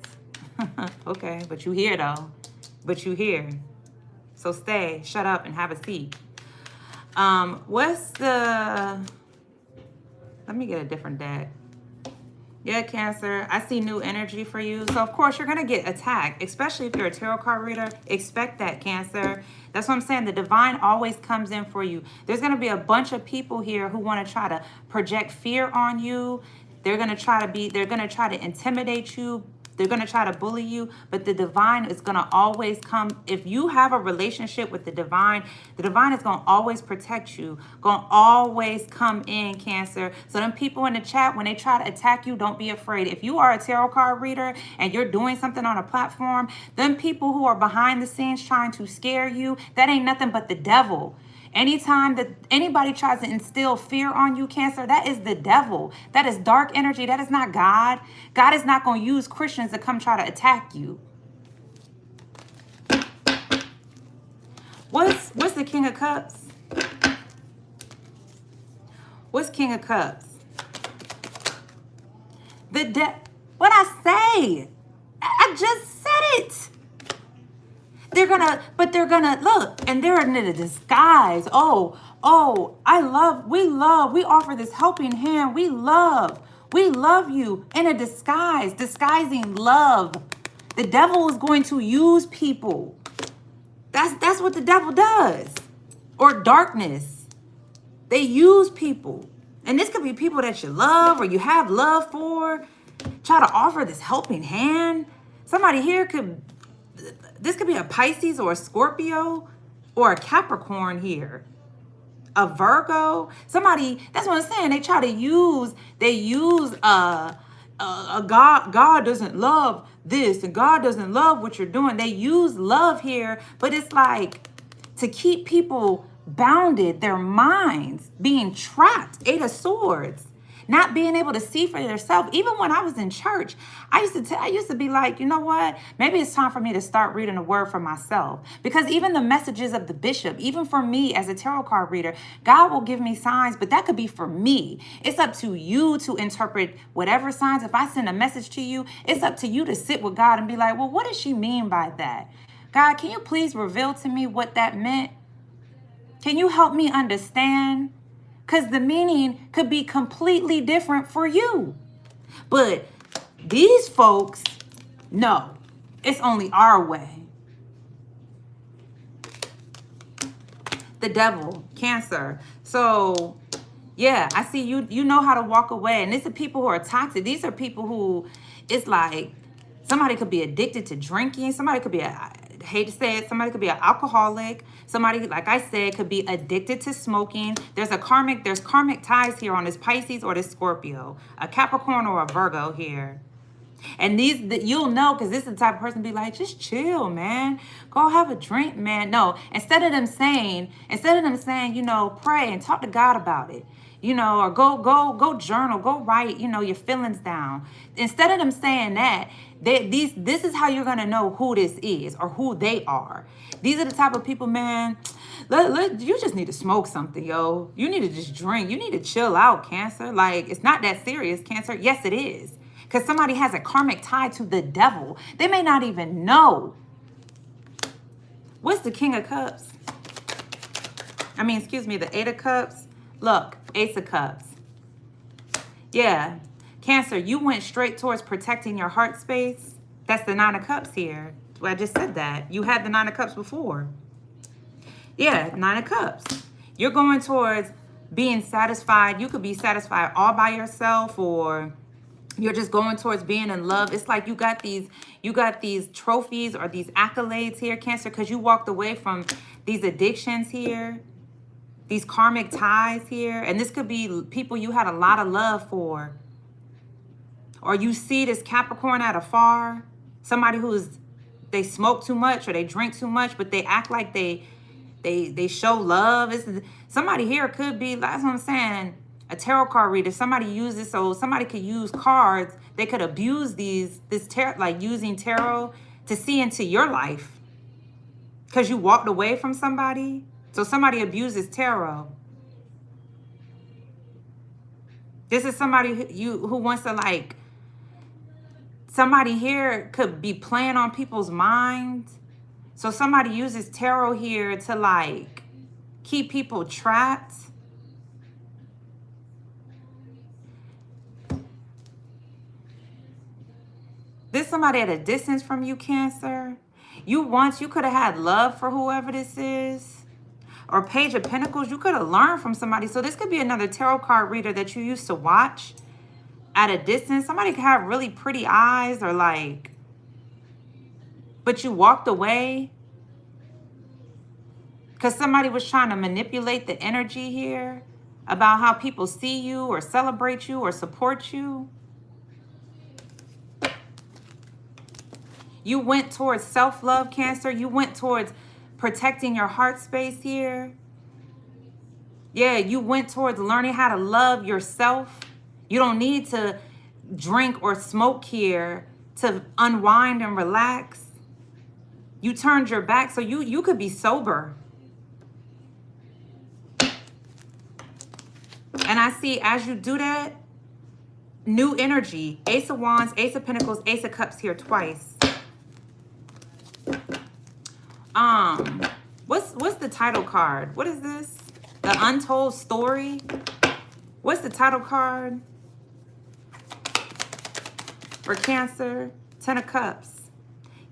Okay, but you here though. But you here. So stay, shut up, and have a seat. What's the... Let me get a different deck. Yeah, Cancer, I see new energy for you. So, of course, you're going to get attacked, especially if you're a tarot card reader. Expect that, Cancer. That's what I'm saying. The divine always comes in for you. There's going to be a bunch of people here who want to try to project fear on you. They're going to try to intimidate you. They're going to try to bully you, but the divine is going to always come. If you have a relationship with the divine is going to always protect you, going to always come in, Cancer. So them people in the chat, when they try to attack you, don't be afraid. If you are a tarot card reader and you're doing something on a platform, them people who are behind the scenes trying to scare you, that ain't nothing but the devil. Anytime that anybody tries to instill fear on you, Cancer, that is the devil. That is dark energy. That is not God. God is not going to use Christians to come try to attack you. What's the King of Cups? What's King of Cups? What I say? I just said it. They're gonna look, and they're in a disguise. We offer this helping hand. We love you in a disguise, disguising love. The devil is going to use people. That's what the devil does. Or darkness. They use people. And this could be people that you love or you have love for. Try to offer this helping hand. Somebody here this could be a Pisces or a Scorpio or a Capricorn here. A Virgo. Somebody, that's what I'm saying. They try to use a God doesn't love this and God doesn't love what you're doing. They use love here, but it's like to keep people bounded, their minds being trapped. Eight of Swords. not being able to see for yourself. Even when I was in church, I used to be like, you know what? Maybe it's time for me to start reading the word for myself. Because even the messages of the bishop, even for me as a tarot card reader, God will give me signs, but that could be for me. It's up to you to interpret whatever signs. If I send a message to you, it's up to you to sit with God and be like, well, what does she mean by that? God, can you please reveal to me what that meant? Can you help me understand? Because the meaning could be completely different for you. But these folks, no, it's only our way. The devil, Cancer. So, yeah, I see you know how to walk away. And these are people who are toxic. These are people who, it's like, somebody could be addicted to drinking. Somebody could be, I hate to say it, somebody could be an alcoholic. Somebody, like I said, could be addicted to smoking. There's karmic ties here on this Pisces or this Scorpio, a Capricorn or a Virgo here. And you'll know, because this is the type of person be like, just chill, man. Go have a drink, man. No, instead of them saying, you know, pray and talk to God about it, you know, or go journal, go write, you know, your feelings down. Instead of them saying that, this is how you're going to know who this is or who they are. These are the type of people, man, you just need to smoke something, yo. You need to just drink. You need to chill out, Cancer. Like, it's not that serious, Cancer. Yes, it is. Because somebody has a karmic tie to the devil. They may not even know. What's the King of Cups? The Eight of Cups. Look, Ace of Cups. Yeah. Cancer, you went straight towards protecting your heart space. That's the Nine of Cups here. Well, I just said that. You had the Nine of Cups before. Yeah, Nine of Cups. You're going towards being satisfied. You could be satisfied all by yourself, or you're just going towards being in love. It's like you got these trophies or these accolades here, Cancer, because you walked away from these addictions here, these karmic ties here. And this could be people you had a lot of love for. Or you see this Capricorn at afar, somebody they smoke too much or they drink too much, but they act like they show love. Somebody here could be, that's what I'm saying, a tarot card reader. Somebody uses, so somebody could use cards. They could abuse like using tarot to see into your life because you walked away from somebody. So somebody abuses tarot. This is somebody who wants to, like, somebody here could be playing on people's minds. So somebody uses tarot here to, like, keep people trapped. This somebody at a distance from you, Cancer. You could have had love for whoever this is. Or Page of Pentacles, you could have learned from somebody. So this could be another tarot card reader that you used to watch at a distance. Somebody could have really pretty eyes, or like, but you walked away because somebody was trying to manipulate the energy here about how people see you or celebrate you or support you. You went towards self-love, Cancer. You went towards protecting your heart space here. Yeah, you went towards learning how to love yourself. You don't need to drink or smoke here to unwind and relax. You turned your back so you could be sober. And I see as you do that, new energy. Ace of Wands, Ace of Pentacles, Ace of Cups here twice. What's the title card? What is this? The Untold Story? What's the title card for Cancer? Ten of Cups.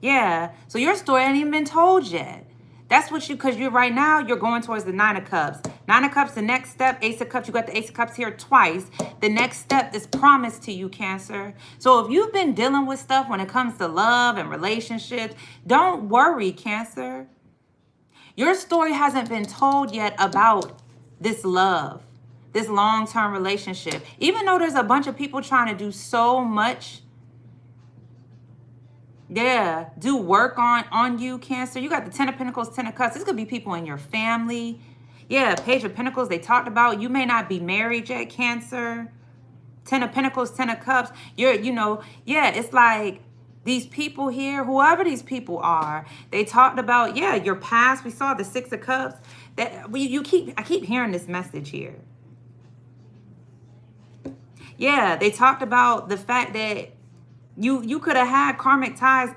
Yeah, so your story ain't even been told yet. That's what because you're right now, you're going towards the Nine of Cups. Nine of Cups, the next step, Ace of Cups, you got the Ace of Cups here twice. The next step is promised to you, Cancer. So if you've been dealing with stuff when it comes to love and relationships, don't worry, Cancer. Your story hasn't been told yet about this love, this long-term relationship. Even though there's a bunch of people trying to do so much, yeah, do work on you, Cancer. You got the Ten of Pentacles, Ten of Cups. This could be people in your family. Yeah, Page of Pentacles, they talked about. You may not be married yet, Cancer. Ten of Pentacles, Ten of Cups. Yeah, it's like these people here, whoever these people are, they talked about, yeah, your past. We saw the Six of Cups. I keep hearing this message here. Yeah, they talked about the fact that you could have had karmic ties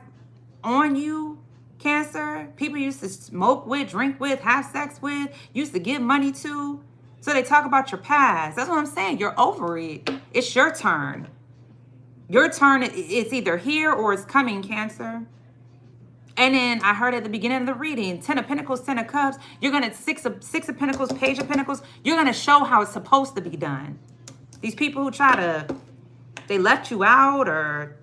on you, Cancer. People used to smoke with, drink with, have sex with, used to give money to. So they talk about your past. That's what I'm saying. You're over it. It's your turn. Your turn, it's either here or it's coming, Cancer. And then I heard at the beginning of the reading, Ten of Pentacles, Ten of Cups. You're going to Six of Pentacles, Page of Pentacles. You're going to show how it's supposed to be done. These people who they left you out, or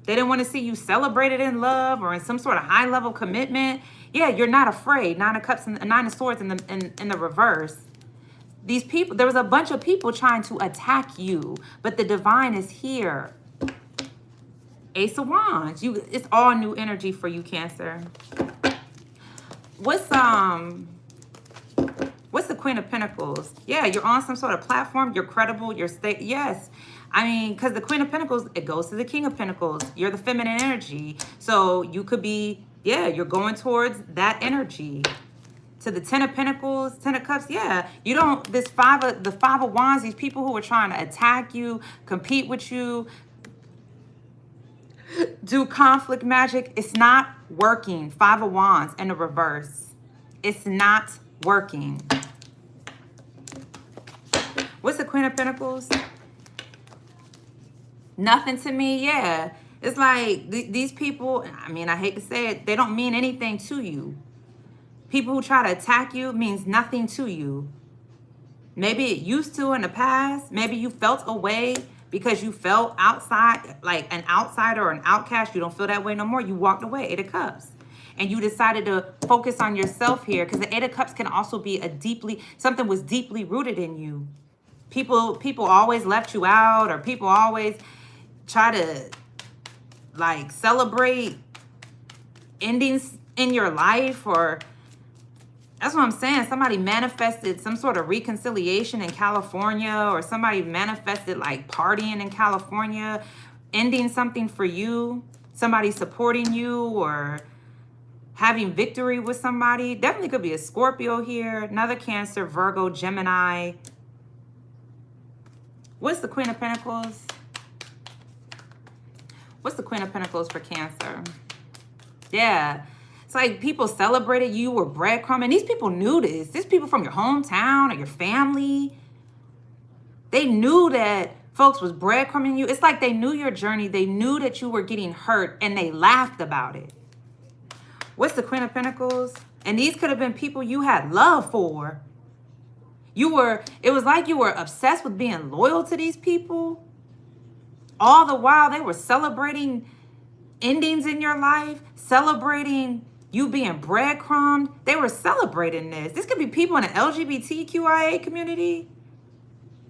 they didn't want to see you celebrated in love or in some sort of high level commitment. Yeah, you're not afraid. Nine of Cups and Nine of Swords in the reverse. These people, there was a bunch of people trying to attack you, but the divine is here. Ace of Wands. It's all new energy for you, Cancer. What's the Queen of Pentacles? Yeah, you're on some sort of platform. You're credible. You're yes. I mean, because the Queen of Pentacles, it goes to the King of Pentacles. You're the feminine energy. So you could be, yeah, you're going towards that energy. To the Ten of Pentacles, Ten of Cups, yeah. You don't, the Five of Wands, these people who are trying to attack you, compete with you, do conflict magic, it's not working. Five of Wands in the reverse. It's not working. What's the Queen of Pentacles? Nothing to me, yeah. It's like these people, I mean, I hate to say it, they don't mean anything to you. People who try to attack you means nothing to you. Maybe it used to in the past. Maybe you felt a way because you felt outside, like an outsider or an outcast. You don't feel that way no more. You walked away, Eight of Cups. And you decided to focus on yourself here, because the Eight of Cups can also be something was deeply rooted in you. People always left you out, or people always try to like celebrate endings in your life, or that's what I'm saying. Somebody manifested some sort of reconciliation in California, or somebody manifested like partying in California, ending something for you, somebody supporting you, or having victory with somebody. Definitely could be a Scorpio here, another Cancer, Virgo, Gemini. What's the Queen of Pentacles? What's the Queen of Pentacles for Cancer? Yeah. It's like people celebrated you, were breadcrumbing. These people knew this. These people from your hometown or your family. They knew that folks was breadcrumbing you. It's like they knew your journey. They knew that you were getting hurt, and they laughed about it. What's the Queen of Pentacles? And these could have been people you had love for. It was like you were obsessed with being loyal to these people. All the while they were celebrating endings in your life, celebrating you being breadcrumbed. They were celebrating this. This could be people in the LGBTQIA community.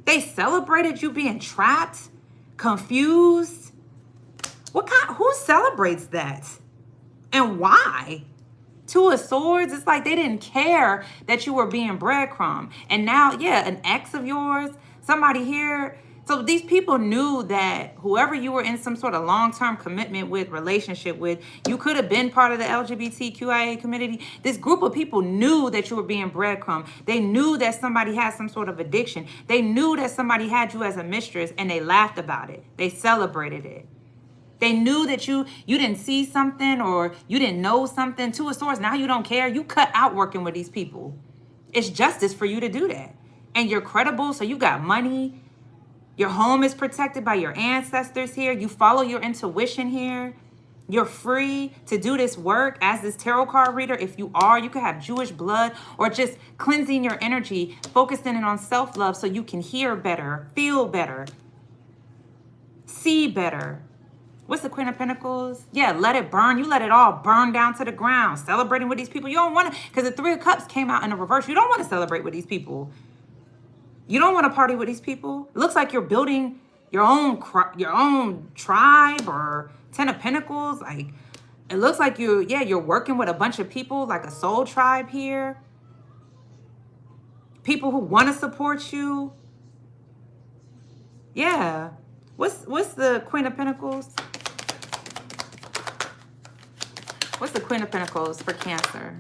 They celebrated you being trapped, confused. Who celebrates that? And why? Two of Swords, it's like they didn't care that you were being breadcrumbed. And now, yeah, an ex of yours, somebody here. So these people knew that whoever you were in some sort of long-term commitment with, relationship with, you could have been part of the LGBTQIA community. This group of people knew that you were being breadcrumbed. They knew that somebody had some sort of addiction. They knew that somebody had you as a mistress, and they laughed about it. They celebrated it. They knew that you didn't see something, or you didn't know something. Two of Swords, now you don't care. You cut out working with these people. It's justice for you to do that. And you're credible, so you got money. Your home is protected by your ancestors here. You follow your intuition here. You're free to do this work as this tarot card reader. If you could have Jewish blood, or just cleansing your energy, focusing on self-love so you can hear better, feel better, see better. What's the Queen of Pentacles? Yeah, let it burn. You let it all burn down to the ground. Celebrating with these people. You don't want to, because the Three of Cups came out in the reverse. You don't want to celebrate with these people. You don't want to party with these people. It looks like you're building your own tribe, or Ten of Pentacles. Like, it looks like you're working with a bunch of people, like a soul tribe here. People who want to support you. Yeah. What's the Queen of Pentacles? What's the Queen of Pentacles for Cancer?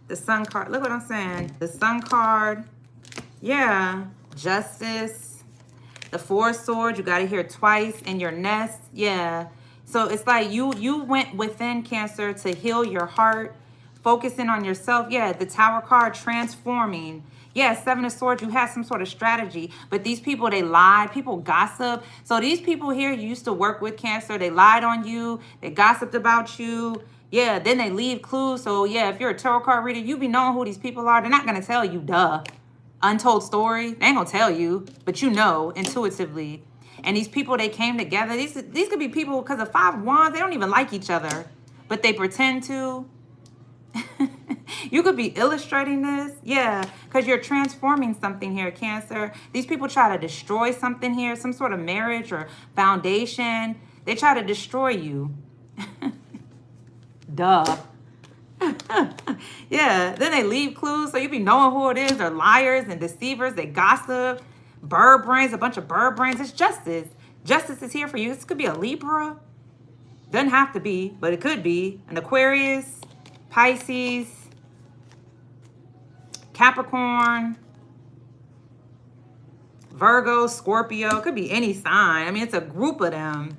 The Sun card. Look what I'm saying. The Sun card. Yeah. Justice. The Four of Swords. You got to hear twice in your nest. Yeah. So it's like you went within, Cancer, to heal your heart, focusing on yourself. Yeah. The Tower card, transforming. Yeah, Seven of Swords, you had some sort of strategy. But these people, they lied. People gossip. So these people here you used to work with, Cancer, they lied on you. They gossiped about you. Yeah, then they leave clues. So yeah, if you're a tarot card reader, you be knowing who these people are. They're not going to tell you, duh. Untold story. They ain't going to tell you. But you know intuitively. And these people, they came together. These could be people, because of Five of Wands, they don't even like each other. But they pretend to. You could be illustrating this. Yeah, because you're transforming something here, Cancer. These people try to destroy something here, some sort of marriage or foundation. They try to destroy you. Duh. Yeah, then they leave clues, so you be knowing who it is. They're liars and deceivers. They gossip. Bird brains, a bunch of bird brains. It's justice. Justice is here for you. This could be a Libra. Doesn't have to be, but it could be. An Aquarius, Pisces, Capricorn, Virgo, Scorpio. It could be any sign. I mean, it's a group of them.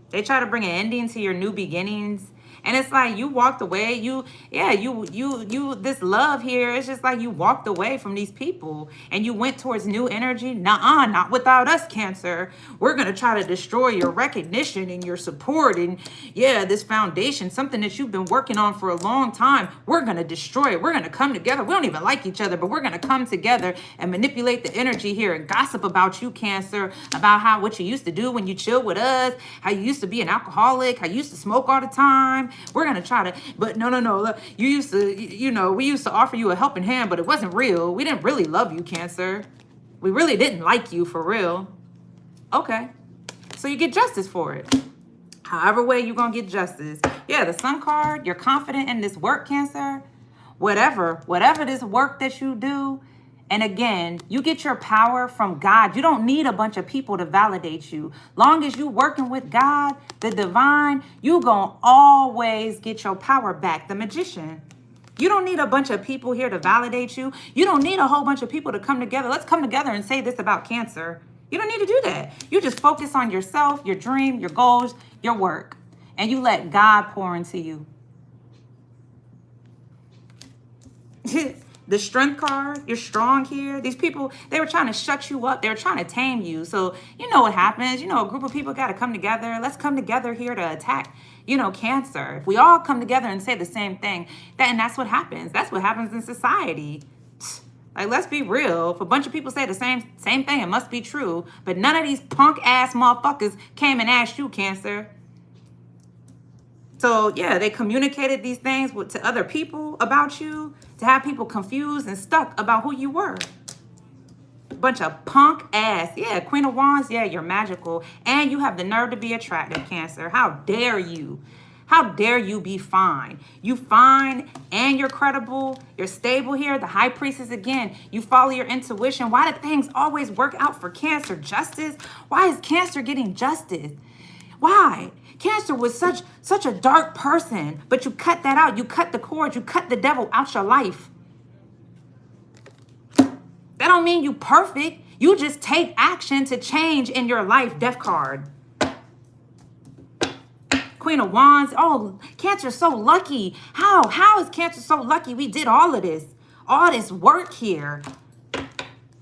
They try to bring an ending to your new beginnings. And it's like you walked away. This love here, it's just like you walked away from these people and you went towards new energy. Nuh-uh, not without us, Cancer. We're going to try to destroy your recognition and your support. And yeah, this foundation, something that you've been working on for a long time, we're going to destroy it. We're going to come together. We don't even like each other, but we're going to come together and manipulate the energy here and gossip about you, Cancer, about what you used to do when you chilled with us, how you used to be an alcoholic, how you used to smoke all the time. We're going to try to, but no. Look, you used to, we used to offer you a helping hand, but it wasn't real. We didn't really love you, Cancer. We really didn't like you for real. Okay. So you get justice for it. However way you're going to get justice. Yeah, the Sun card, you're confident in this work, Cancer. Whatever this work that you do. And again, you get your power from God. You don't need a bunch of people to validate you. Long as you working with God, the divine, you gonna always get your power back. The Magician. You don't need a bunch of people here to validate you. You don't need a whole bunch of people to come together. Let's come together and say this about Cancer. You don't need to do that. You just focus on yourself, your dream, your goals, your work. And you let God pour into you. The Strength card, you're strong here. These people, they were trying to shut you up. They were trying to tame you. So you know what happens. A group of people got to come together. Let's come together here to attack, Cancer. If we all come together and say the same thing, then that's what happens. That's what happens in society. Like, let's be real. If a bunch of people say the same thing, it must be true. But none of these punk ass motherfuckers came and asked you, Cancer. So, yeah, they communicated these things to other people about you to have people confused and stuck about who you were. Bunch of punk ass. Yeah, Queen of Wands, yeah, you're magical. And you have the nerve to be attractive, Cancer. How dare you? How dare you be fine? You fine and you're credible. You're stable here. The High Priestess, again, you follow your intuition. Why do things always work out for Cancer? Justice? Why is Cancer getting justice? Why? Cancer was such a dark person, but you cut that out. You cut the cords. You cut the devil out your life. That don't mean you perfect. You just take action to change in your life. Death card. Queen of Wands. Oh, Cancer's so lucky. How is Cancer so lucky? We did all of this. All this work here.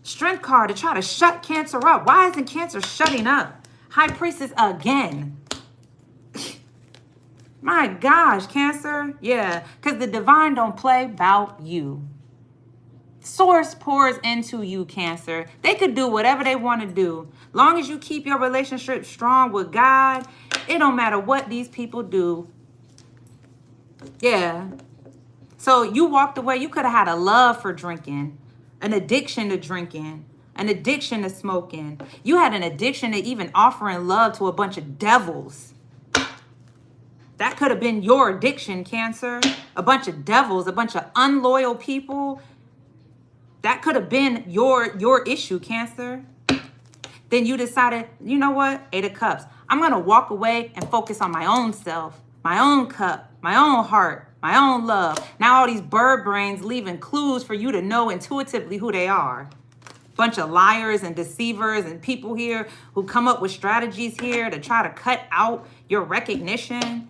Strength card to try to shut Cancer up. Why isn't Cancer shutting up? High Priestess again. My gosh, Cancer. Yeah, because the divine don't play about you. Source pours into you, Cancer. They could do whatever they want to do. Long as you keep your relationship strong with God, it don't matter what these people do. Yeah. So you walked away. You could have had a love for drinking, an addiction to drinking, an addiction to smoking. You had an addiction to even offering love to a bunch of devils. That could have been your addiction, Cancer. A bunch of devils, a bunch of unloyal people. That could have been your issue, Cancer. Then you decided, you know what? 8 of Cups. I'm going to walk away and focus on my own self, my own cup, my own heart, my own love. Now all these bird brains leaving clues for you to know intuitively who they are. Bunch of liars and deceivers and people here who come up with strategies here to try to cut out your recognition,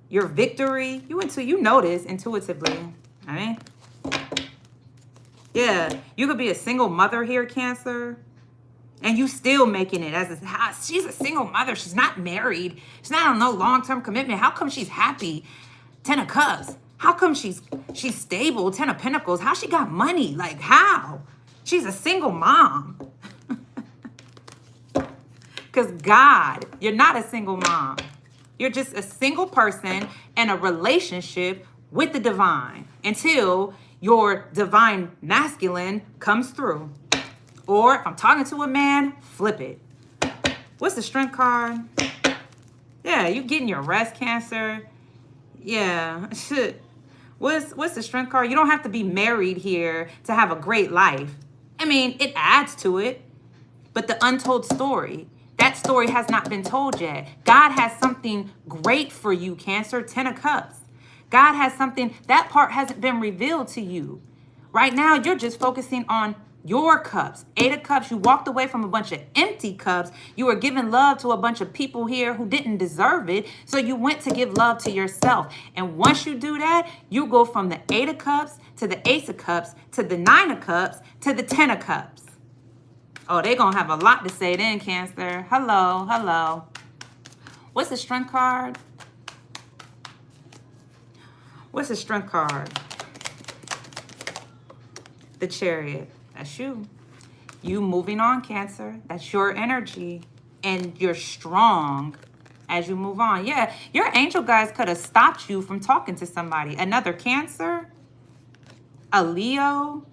your victory. You know this intuitively. I mean, yeah, you could be a single mother here, Cancer, and you still making it as she's a single mother. She's not married. She's not on no long-term commitment. How come she's happy? 10 of Cups. How come she's stable? 10 of Pentacles. How she got money? Like, how? She's a single mom. Because God, you're not a single mom. You're just a single person in a relationship with the divine until your divine masculine comes through. Or if I'm talking to a man, flip it. What's the Strength card? Yeah, you getting your rest, Cancer. Yeah, shit. What's the Strength card? You don't have to be married here to have a great life. I mean, it adds to it, but the untold story, that story has not been told yet. God has something great for you, Cancer. 10 of Cups. God has something, that part hasn't been revealed to you. Right now, you're just focusing on your cups. 8 of Cups, you walked away from a bunch of empty cups. You were giving love to a bunch of people here who didn't deserve it. So you went to give love to yourself. And once you do that, you go from the 8 of Cups to the Ace of Cups to the 9 of Cups to the 10 of Cups. Oh, they're going to have a lot to say then, Cancer. Hello, hello. What's the Strength card? What's the Strength card? The Chariot. That's you. You moving on, Cancer. That's your energy. And you're strong as you move on. Yeah, your angel guys could have stopped you from talking to somebody. Another Cancer, a Leo,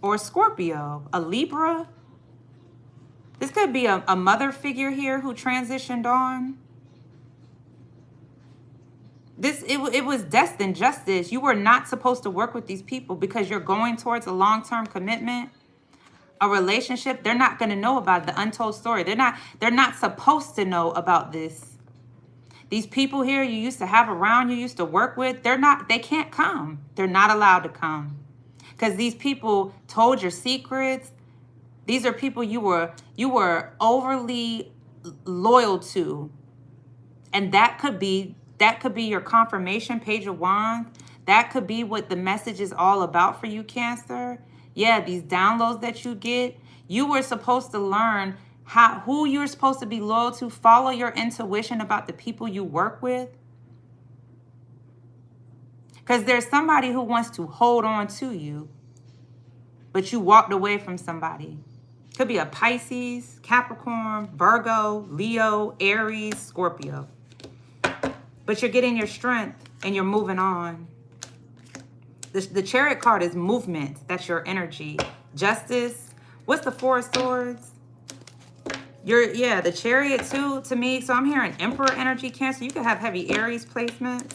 or Scorpio, a Libra. This could be a mother figure here who transitioned on. It was destined justice. You were not supposed to work with these people because you're going towards a long-term commitment, a relationship. They're not going to know about the untold story. They're not supposed to know about this. These people here you used to have around, you used to work with, they can't come. They're not allowed to come. Because these people told your secrets. These are people you were overly loyal to. And that could be your confirmation, Page of Wands. That could be what the message is all about for you, Cancer. Yeah, these downloads that you get, you were supposed to learn who you're supposed to be loyal to. Follow your intuition about the people you work with. Because there's somebody who wants to hold on to you, but you walked away from somebody. Could be a Pisces, Capricorn, Virgo, Leo, Aries, Scorpio. But you're getting your strength and you're moving on. The Chariot card is movement. That's your energy. Justice. What's the Four of Swords? The Chariot too, to me. So I'm hearing Emperor energy, Cancer. You could have heavy Aries placements.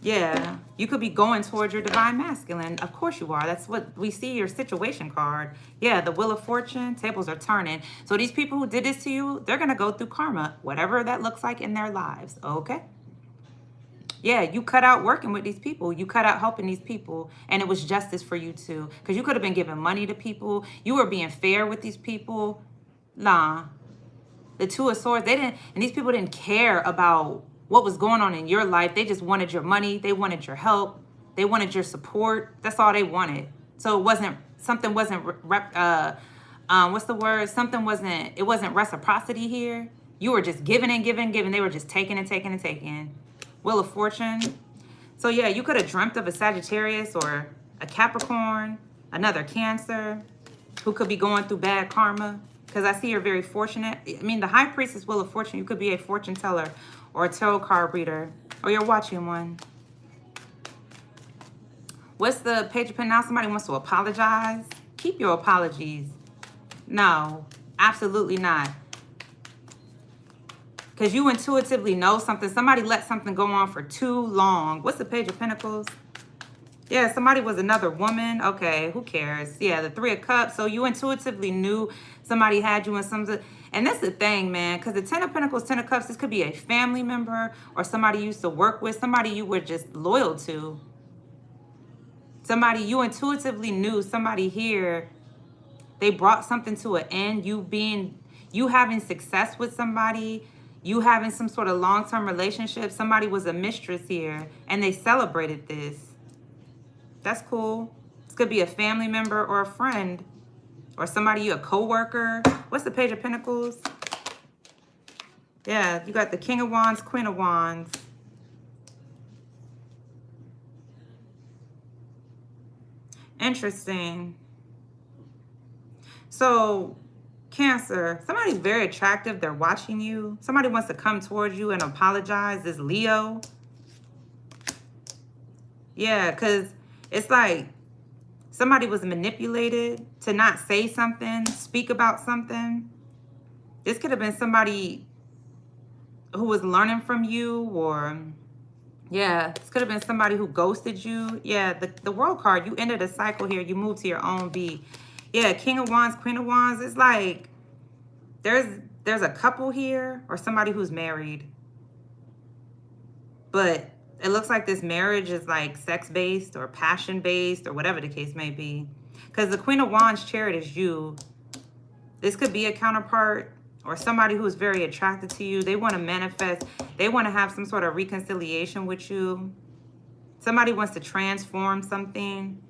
Yeah, you could be going towards your divine masculine. Of course you are. That's what we see, your situation card. Yeah, the Wheel of Fortune, tables are turning. So these people who did this to you, they're going to go through karma, whatever that looks like in their lives. Okay? Yeah, you cut out working with these people. You cut out helping these people. And it was justice for you too. Because you could have been giving money to people. You were being fair with these people. Nah. The Two of Swords, and these people didn't care about what was going on in your life. They just wanted your money. They wanted your help. They wanted your support. That's all they wanted. So it wasn't it wasn't reciprocity here. You were just giving and giving and giving. They were just taking and taking and taking. Wheel of Fortune. So yeah, you could have dreamt of a Sagittarius or a Capricorn, another Cancer, who could be going through bad karma. Because I see you're very fortunate. I mean, the High Priestess, Wheel of Fortune, you could be a fortune teller or a tarot card reader, or you're watching one. What's the Page of Pentacles? Now somebody wants to apologize. Keep your apologies. No, absolutely not. Because you intuitively know something. Somebody let something go on for too long. What's the Page of Pentacles? Yeah, somebody was another woman. Okay, who cares? Yeah, the Three of Cups. So you intuitively knew somebody had you in some... And that's the thing, man, because the Ten of Pentacles, Ten of Cups, this could be a family member or somebody you used to work with, somebody you were just loyal to. Somebody you intuitively knew, somebody here, they brought something to an end. You having success with somebody, you having some sort of long-term relationship. Somebody was a mistress here and they celebrated this. That's cool. This could be a family member or a friend or somebody, a co-worker. What's the Page of Pentacles? Yeah, you got the King of Wands, Queen of Wands. Interesting. So, Cancer, somebody's very attractive. They're watching you. Somebody wants to come towards you and apologize. This Leo. Yeah, because it's like somebody was manipulated to not say something, speak about something. This could have been somebody who was learning from you, or yeah, this could have been somebody who ghosted you. Yeah, the World card, you ended a cycle here. You moved to your own beat. Yeah, King of Wands, Queen of Wands. It's like there's a couple here or somebody who's married. But it looks like this marriage is like sex-based or passion-based or whatever the case may be. Because the Queen of Wands chariot is you. This could be a counterpart or somebody who is very attracted to you. They want to manifest. They want to have some sort of reconciliation with you. Somebody wants to transform something.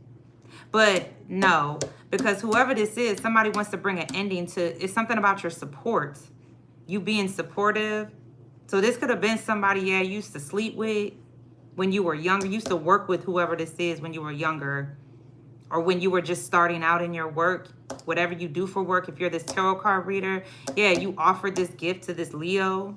But no, because whoever this is, somebody wants to bring an ending to, it's something about your support. You being supportive. So this could have been somebody, yeah, you used to sleep with when you were younger. You used to work with whoever this is when you were younger. Or when you were just starting out in your work. Whatever you do for work. If you're this tarot card reader, yeah, you offered this gift to this Leo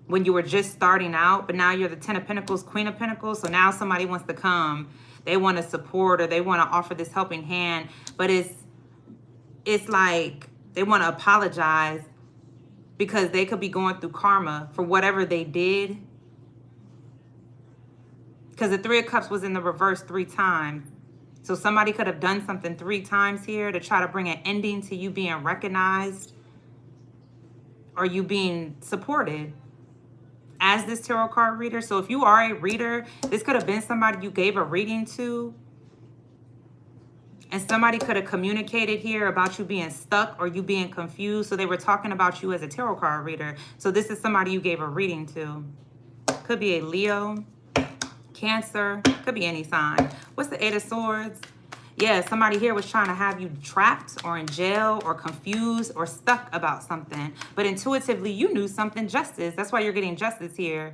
when you were just starting out. But now you're the Ten of Pentacles, Queen of Pentacles. So now somebody wants to come. They want to support or they want to offer this helping hand. But it's like they want to apologize because they could be going through karma for whatever they did. Because the Three of Cups was in the reverse 3 times. So somebody could have done something 3 times here to try to bring an ending to you being recognized or you being supported as this tarot card reader. So if you are a reader, this could have been somebody you gave a reading to. And somebody could have communicated here about you being stuck or you being confused. So they were talking about you as a tarot card reader. So this is somebody you gave a reading to. Could be a Leo, Cancer, could be any sign. What's the Eight of Swords? Yeah, somebody here was trying to have you trapped or in jail or confused or stuck about something. But intuitively, you knew something. Justice. That's why you're getting justice here.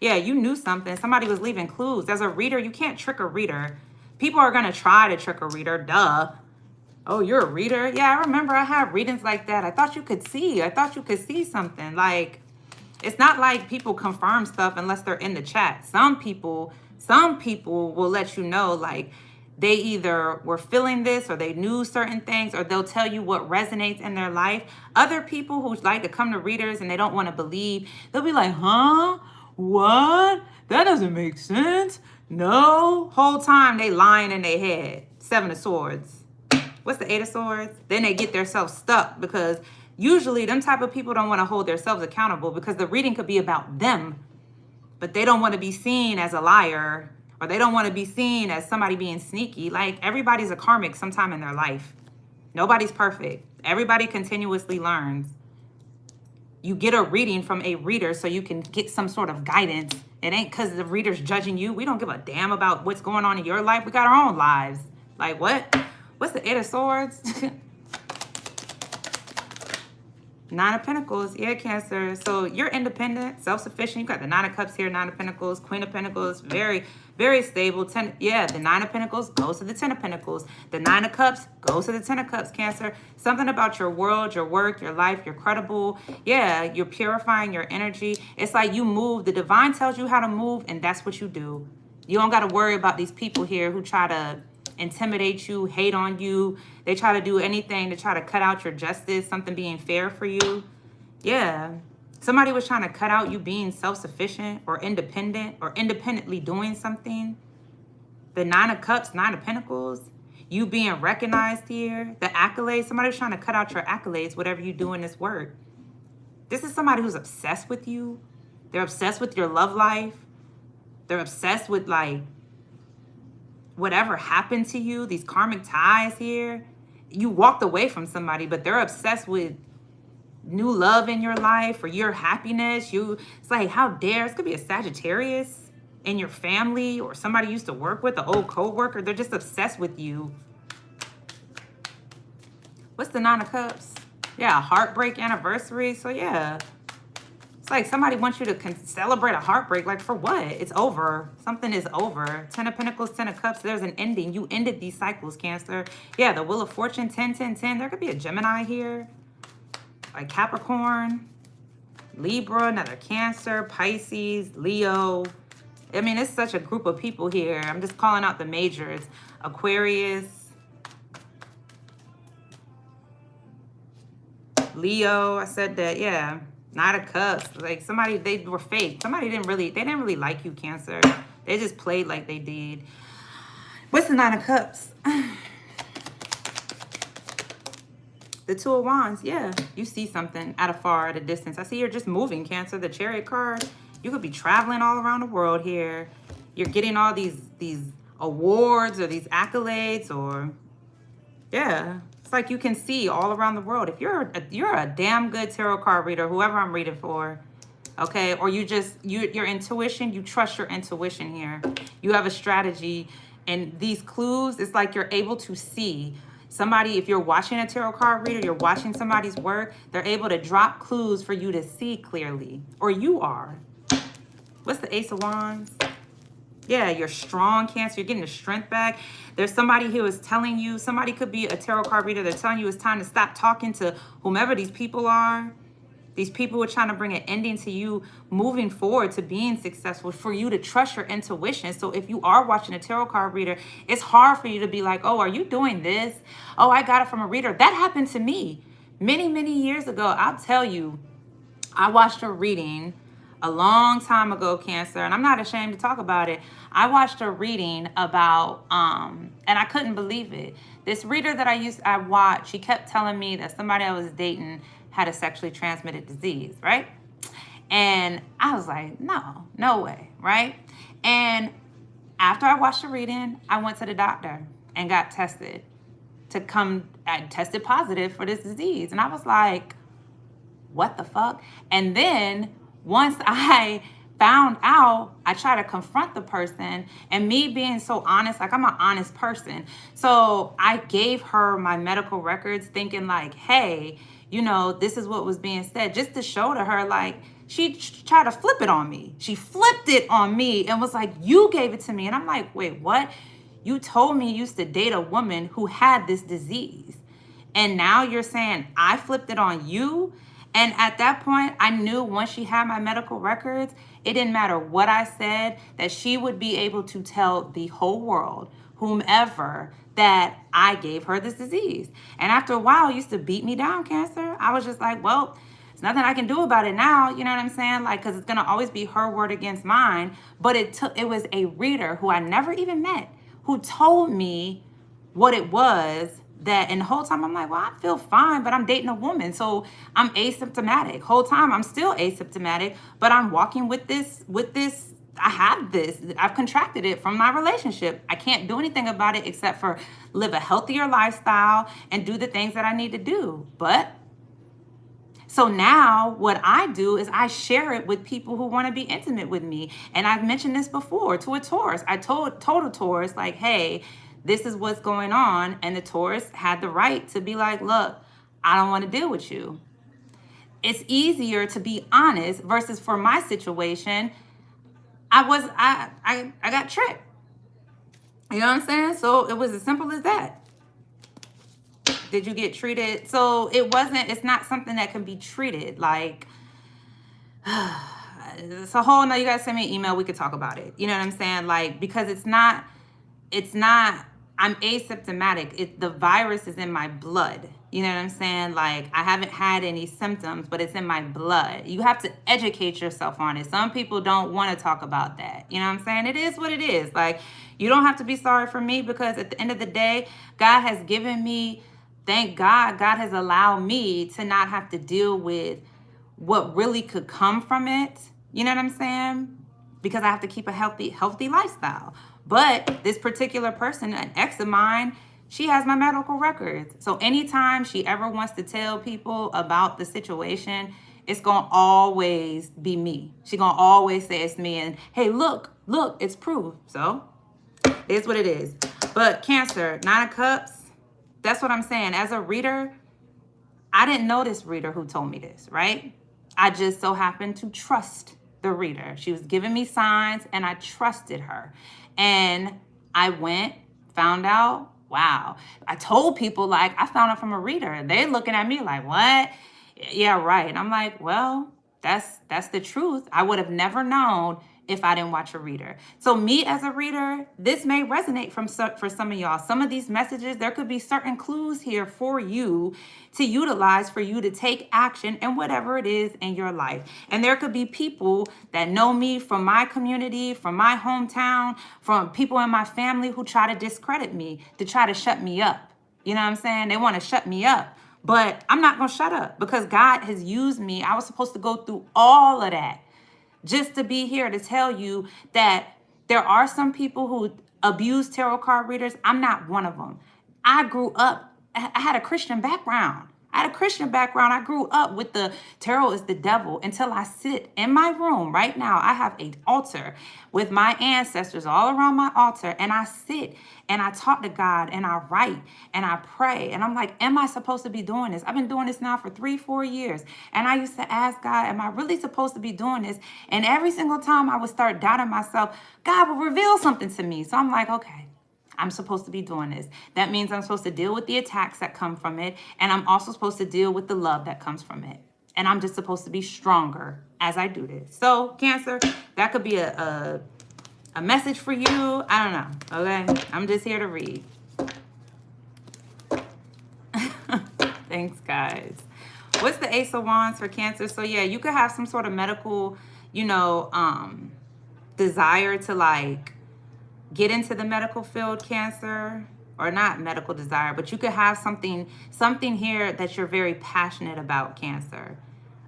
Yeah, you knew something. Somebody was leaving clues. As a reader, you can't trick a reader. People are going to try to trick a reader. Duh. Oh, you're a reader? Yeah, I remember I had readings like that. I thought you could see. I thought you could see something. Like, it's not like people confirm stuff unless they're in the chat. Some people will let you know, like, they either were feeling this or they knew certain things, or they'll tell you what resonates in their life. Other people who like to come to readers and they don't want to believe, they'll be like, huh? What? That doesn't make sense. No. Whole time they lying in their head. Seven of Swords. What's the Eight of Swords? Then they get themselves stuck because usually them type of people don't want to hold themselves accountable because the reading could be about them, but they don't want to be seen as a liar. Or they don't want to be seen as somebody being sneaky. Like, everybody's a karmic sometime in their life. Nobody's perfect. Everybody continuously learns. You get a reading from a reader so you can get some sort of guidance. It ain't because the reader's judging you. We don't give a damn about what's going on in your life. We got our own lives. Like, what? What's the Eight of Swords? Nine of Pentacles, yeah, Cancer. So you're independent, self-sufficient. You got the Nine of Cups here, Nine of Pentacles, Queen of Pentacles, very, very stable. Yeah, the Nine of Pentacles goes to the Ten of Pentacles. The Nine of Cups goes to the Ten of Cups, Cancer. Something about your world, your work, your life, you're credible. Yeah, you're purifying your energy. It's like you move. The divine tells you how to move, and that's what you do. You don't got to worry about these people here who try to intimidate you, hate on you. They try to do anything to try to cut out your justice, something being fair for you. Yeah. Somebody was trying to cut out you being self-sufficient or independent or independently doing something. The Nine of Cups, Nine of Pentacles, you being recognized here, the accolades, somebody's trying to cut out your accolades, whatever you do in this work. This is somebody who's obsessed with you. They're obsessed with your love life. They're obsessed with like whatever happened to you, these karmic ties here. You walked away from somebody, but they're obsessed with new love in your life or your happiness. It's like, how dare, this could be a Sagittarius in your family or somebody you used to work with, an old co-worker. They're just obsessed with you. What's the Nine of Cups? Yeah, heartbreak anniversary. So yeah, it's like somebody wants you to celebrate a heartbreak. Like for what? It's over. Something is over. 10 of Pentacles, 10 of Cups. There's an ending. You ended these cycles, Cancer. Yeah, the Wheel of Fortune, 10, 10, 10. There could be a Gemini here. Like Capricorn, Libra, another Cancer, Pisces, Leo. I mean, it's such a group of people here. I'm just calling out the majors. Aquarius, Leo, I said that, yeah. Knight of Cups. Like somebody, they were fake. Somebody didn't really like you, Cancer. They just played like they did. What's the Nine of Cups? The Two of Wands, yeah. You see something at a distance. I see you're just moving, Cancer. The Chariot card. You could be traveling all around the world here. You're getting all these awards or these accolades or, yeah. It's like you can see all around the world. If you're a damn good tarot card reader, whoever I'm reading for, okay? Or your intuition, you trust your intuition here. You have a strategy. And these clues, it's like you're able to see. Somebody, if you're watching a tarot card reader, you're watching somebody's work, they're able to drop clues for you to see clearly. Or you are. What's the Ace of Wands? Yeah, you're strong, Cancer. You're getting the strength back. There's somebody who is telling you, somebody could be a tarot card reader. They're telling you it's time to stop talking to whomever these people are. These people are trying to bring an ending to you moving forward to being successful, for you to trust your intuition. So if you are watching a tarot card reader, it's hard for you to be like, oh, are you doing this? Oh, I got it from a reader. That happened to me many, many years ago. I'll tell you, I watched a reading a long time ago, Cancer, and I'm not ashamed to talk about it. I watched a reading about, and I couldn't believe it. This reader that I watched, she kept telling me that somebody I was dating had a sexually transmitted disease, right? And I was like, no way, right? And after I watched the reading, I went to the doctor and got tested I tested positive for this disease. And I was like, what the fuck? And then once I found out, I tried to confront the person, and me being so honest, like I'm an honest person. So I gave her my medical records thinking like, hey, you know, this is what was being said, just to show to her, like, she tried to flip it on me. She flipped it on me and was like, you gave it to me. And I'm like, wait, what? You told me you used to date a woman who had this disease. And now you're saying I flipped it on you? And at that point, I knew once she had my medical records, it didn't matter what I said, that she would be able to tell the whole world, whomever, that I gave her this disease. And after a while, it used to beat me down, Cancer. I was just like, well, there's nothing I can do about it now. You know what I'm saying? Like, because it's going to always be her word against mine. But it was a reader who I never even met who told me what it was. And the whole time I'm like, well, I feel fine, but I'm dating a woman. So I'm asymptomatic. Whole time I'm still asymptomatic, but I'm walking with this, I have this, I've contracted it from my relationship. I can't do anything about it except for live a healthier lifestyle and do the things that I need to do. But so now what I do is I share it with people who want to be intimate with me. And I've mentioned this before to a Taurus. I told a Taurus, like, hey, this is what's going on. And the Taurus had the right to be like, look, I don't want to deal with you. It's easier to be honest versus for my situation, I got tricked. You know what I'm saying? So it was as simple as that. Did you get treated? So it's not something that can be treated. Like, it's a whole, no, you guys send me an email. We could talk about it. You know what I'm saying? Like, because it's not, I'm asymptomatic. The virus is in my blood. You know what I'm saying? Like, I haven't had any symptoms, but it's in my blood. You have to educate yourself on it. Some people don't want to talk about that. You know what I'm saying? It is what it is. Like, you don't have to be sorry for me, because at the end of the day, God has given me, thank God, God has allowed me to not have to deal with what really could come from it. You know what I'm saying? Because I have to keep a healthy lifestyle. But this particular person, an ex of mine, she has my medical records. So anytime she ever wants to tell people about the situation, it's going to always be me. She's going to always say it's me. And hey, look, it's proof. So it's what it is. But Cancer, 9 of Cups, that's what I'm saying. As a reader, I didn't know this reader who told me this, right? I just so happened to trust the reader. She was giving me signs and I trusted her. And I went, found out, wow. I told people, like, I found out from a reader. They're looking at me like, what? Yeah, right. And I'm like, well, that's the truth. I would have never known if I didn't watch a reader. So me as a reader, this may resonate for some of y'all. Some of these messages, there could be certain clues here for you to utilize, for you to take action in whatever it is in your life. And there could be people that know me from my community, from my hometown, from people in my family who try to discredit me, to try to shut me up. You know what I'm saying? They want to shut me up. But I'm not going to shut up, because God has used me. I was supposed to go through all of that just to be here to tell you that there are some people who abuse tarot card readers. I'm not one of them. I grew up, I had a Christian background. I grew up with the tarot is the devil until I sit in my room right now. I have an altar with my ancestors all around my altar, and I sit and I talk to God and I write and I pray. And I'm like, am I supposed to be doing this? I've been doing this now for 3-4 years. And I used to ask God, am I really supposed to be doing this? And every single time I would start doubting myself, God would reveal something to me. So I'm like, okay, I'm supposed to be doing this. That means I'm supposed to deal with the attacks that come from it. And I'm also supposed to deal with the love that comes from it. And I'm just supposed to be stronger as I do this. So, Cancer, that could be a message for you. I don't know. Okay? I'm just here to read. Thanks, guys. What's the Ace of Wands for Cancer? So, yeah, you could have some sort of medical, desire to, like, get into the medical field, Cancer, or not medical desire, but you could have something here that you're very passionate about, Cancer.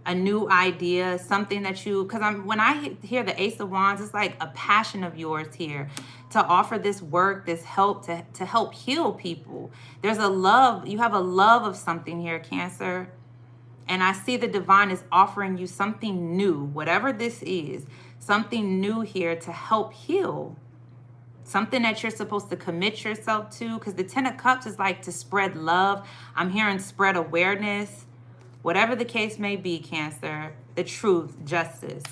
A new idea, something that when I hear the Ace of Wands, it's like a passion of yours here to offer this work, this help, to help heal people. There's a love, you have a love of something here, Cancer. And I see the divine is offering you something new, whatever this is, something new here to help heal. Something that you're supposed to commit yourself to, because the 10 of Cups is like to spread love. I'm hearing spread awareness. Whatever the case may be, Cancer, the truth, justice.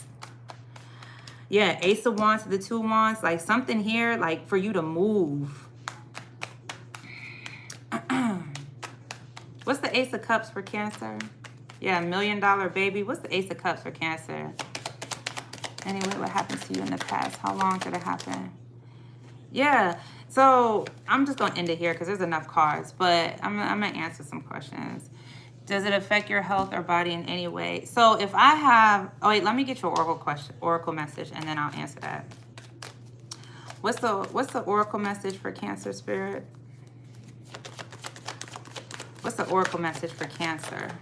Yeah, Ace of Wands to the 2 of Wands, like something here, like for you to move. What's the Ace of Cups for Cancer? Yeah, $1 million baby. What's the Ace of Cups for Cancer? Anyway, what happened to you in the past? How long did it happen? Yeah, so I'm just going to end it here because there's enough cards, but I'm going to answer some questions. Does it affect your health or body in any way? So if I have, oh wait, let me get your oracle message, and then I'll answer that. What's the oracle message for Cancer, Spirit? What's the oracle message for Cancer?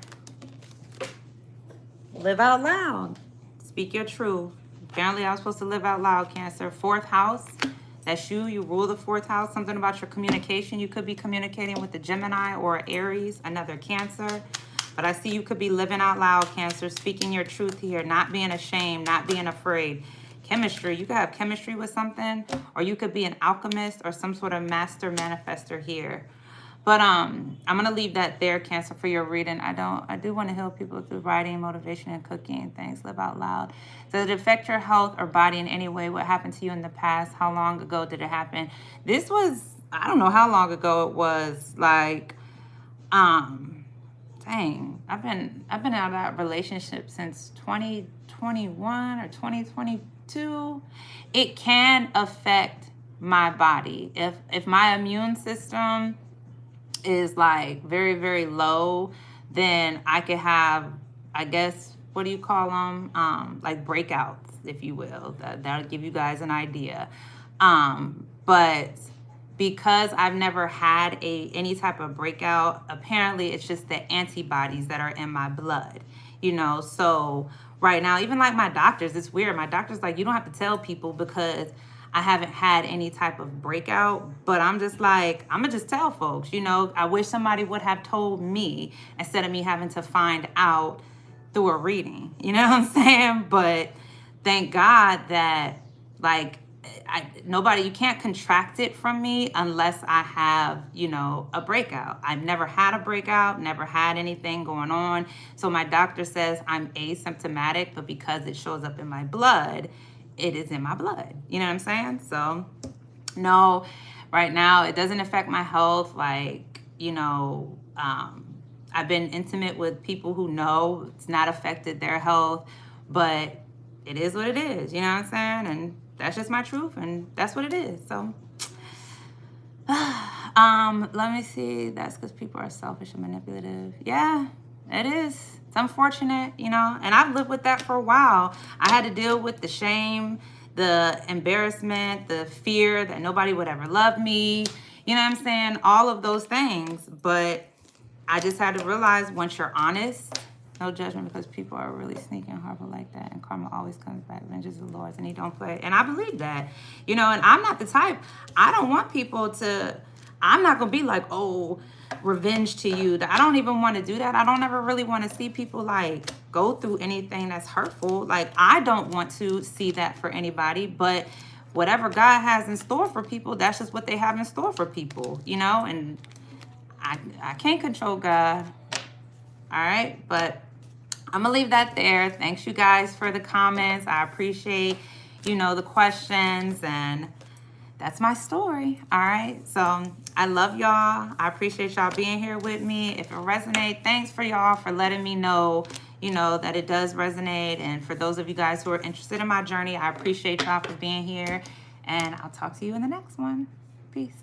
Live out loud. Speak your truth. Apparently I was supposed to live out loud, Cancer. 4th house. That's you. You rule the 4th house. Something about your communication. You could be communicating with a Gemini or an Aries, another Cancer. But I see you could be living out loud, Cancer, speaking your truth here, not being ashamed, not being afraid. Chemistry. You could have chemistry with something, or you could be an alchemist or some sort of master manifester here. But I'm going to leave that there, Cancer, for your reading. I do want to help people through writing, motivation, and cooking and things. Live out loud. Does it affect your health or body in any way? What happened to you in the past? How long ago did it happen? This was, I don't know how long ago it was. Like, dang, I've been out of that relationship since 2021 or 2022. It can affect my body. If my immune system is like very, very low, then I could have, I guess, what do you call them? Like breakouts, if you will. That'll give you guys an idea. But because I've never had any type of breakout, apparently it's just the antibodies that are in my blood, you know. So right now, even like my doctors, it's weird. My doctor's like, you don't have to tell people because I haven't had any type of breakout, but I'm just like, I'm gonna just tell folks, you know. I wish somebody would have told me instead of me having to find out through a reading, you know what I'm saying? But thank God that, like, nobody, you can't contract it from me unless I have, you know, a breakout. I've never had a breakout, never had anything going on. So my doctor says I'm asymptomatic, but because it shows up in my blood, it is in my blood. You know what I'm saying? So no, right now it doesn't affect my health. Like, you know, I've been intimate with people who know it's not affected their health, but it is what it is. You know what I'm saying? And that's just my truth, and that's what it is. So let me see. That's because people are selfish and manipulative. Yeah, it is. It's unfortunate, you know, and I've lived with that for a while. I had to deal with the shame, the embarrassment, the fear that nobody would ever love me. You know what I'm saying? All of those things. But I just had to realize, once you're honest, no judgment, because people are really sneaky and horrible like that, and karma always comes back. Vengeance is the Lord's, and he don't play. And I believe that, you know. And I'm not the type, I don't want people to, I'm not gonna be like, oh, revenge to you. I don't even want to do that. I don't ever really want to see people like go through anything that's hurtful. Like, I don't want to see that for anybody. But whatever God has in store for people, that's just what they have in store for people, you know. And I can't control God. All right, but I'm gonna leave that there. Thanks, you guys, for the comments. I appreciate, you know, the questions, and that's my story. All right, so I love y'all. I appreciate y'all being here with me. If it resonates, thanks for y'all for letting me know, you know, that it does resonate. And for those of you guys who are interested in my journey, I appreciate y'all for being here, and I'll talk to you in the next one. Peace.